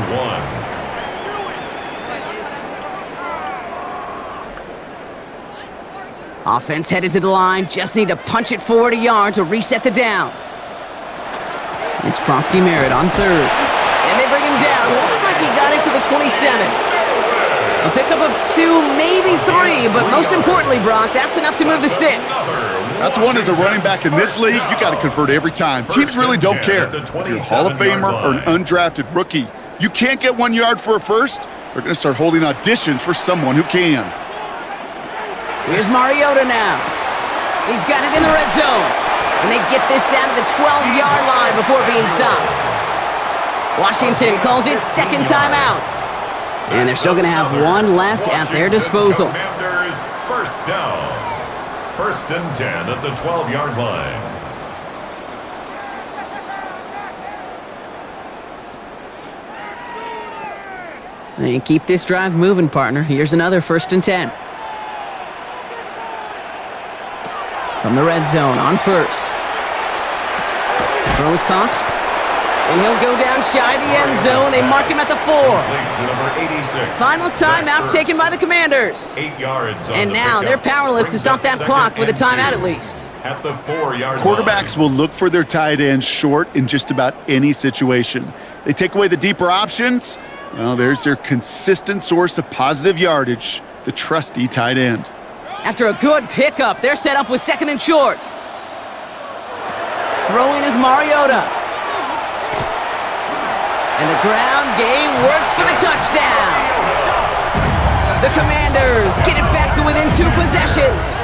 1. Offense headed to the line. Just need to punch it forward a yard to reset the downs. It's Krosky Merritt on 3rd. And they bring him down. Looks like he got it to the 27. A pickup of 2, maybe 3, but most importantly, Brock, that's enough to move the sticks. That's one as a running back in this league, you got to convert every time. Teams really don't care if you're a Hall of Famer or an undrafted rookie. You can't get 1 yard for a first, they're going to start holding auditions for someone who can. Here's Mariota now. He's got it in the red zone. And they get this down to the 12-yard line before being stopped. Washington calls it 2nd timeout. And they're still going to have 1 left at their disposal. Commanders first down. 1st and 10 at the 12-yard line. And keep this drive moving, partner. Here's another 1st and 10. From the red zone on 1st. Throw is caught. And he'll go down shy of the end zone. They mark him at the 4. Final timeout taken by the Commanders. 8 yards. And now they're powerless to stop that clock with a timeout at least. At the 4-yard line. Quarterbacks will look for their tight end short in just about any situation. They take away the deeper options. Well, there's their consistent source of positive yardage, the trusty tight end. After a good pickup, they're set up with 2nd and short. Throwing is Mariota. And the ground game works for the touchdown. The Commanders get it back to within 2 possessions.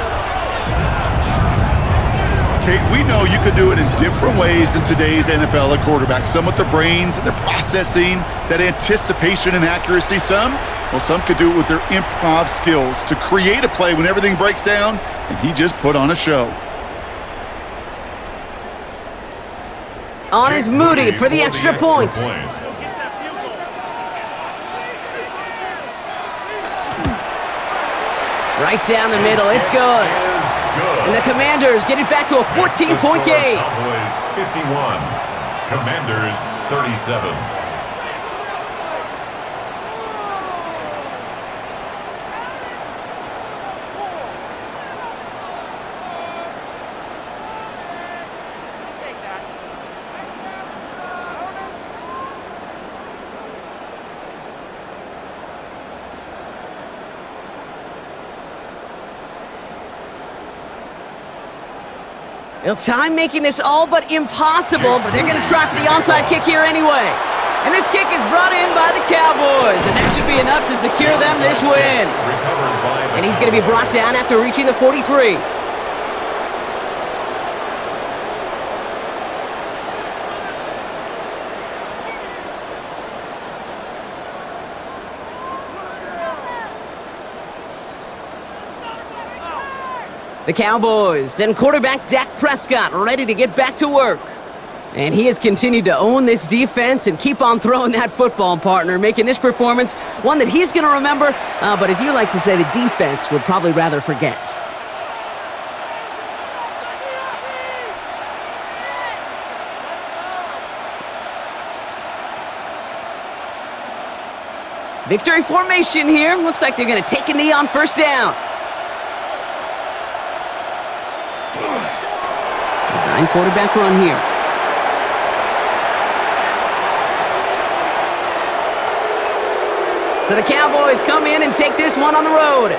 Kate, we know you can do it in different ways in today's NFL at quarterback. Some with their brains and their processing, that anticipation and accuracy. Some could do it with their improv skills to create a play when everything breaks down, and he just put on a show. On is Moody for the extra point. Right down the middle, it's good. And the Commanders get it back to a 14-point game. Cowboys 51, Commanders 37. Time making this all but impossible, but they're going to try for the onside kick here anyway. And this kick is brought in by the Cowboys, and that should be enough to secure them this win. And he's going to be brought down after reaching the 43. The Cowboys and quarterback Dak Prescott ready to get back to work. And he has continued to own this defense and keep on throwing that football, partner, making this performance one that he's going to remember, but as you like to say, the defense would probably rather forget. Victory formation here. Looks like they're going to take a knee on first down. Design quarterback run here. So the Cowboys come in and take this one on the road.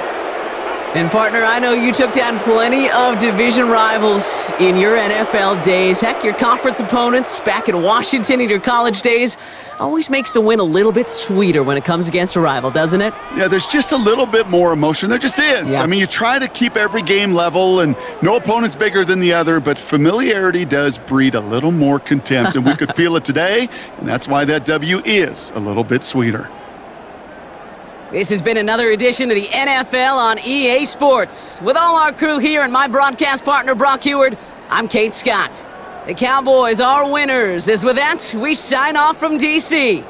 And partner, I know you took down plenty of division rivals in your NFL days. Heck, your conference opponents back in Washington in your college days always makes the win a little bit sweeter when it comes against a rival, doesn't it? Yeah, there's just a little bit more emotion. There just is. Yeah. I mean, you try to keep every game level, and no opponent's bigger than the other, but familiarity does breed a little more contempt, and we could feel it today, and that's why that W is a little bit sweeter. This has been another edition of the NFL on EA Sports. With all our crew here and my broadcast partner, Brock Heward, I'm Kate Scott. The Cowboys are winners. As with that, we sign off from D.C.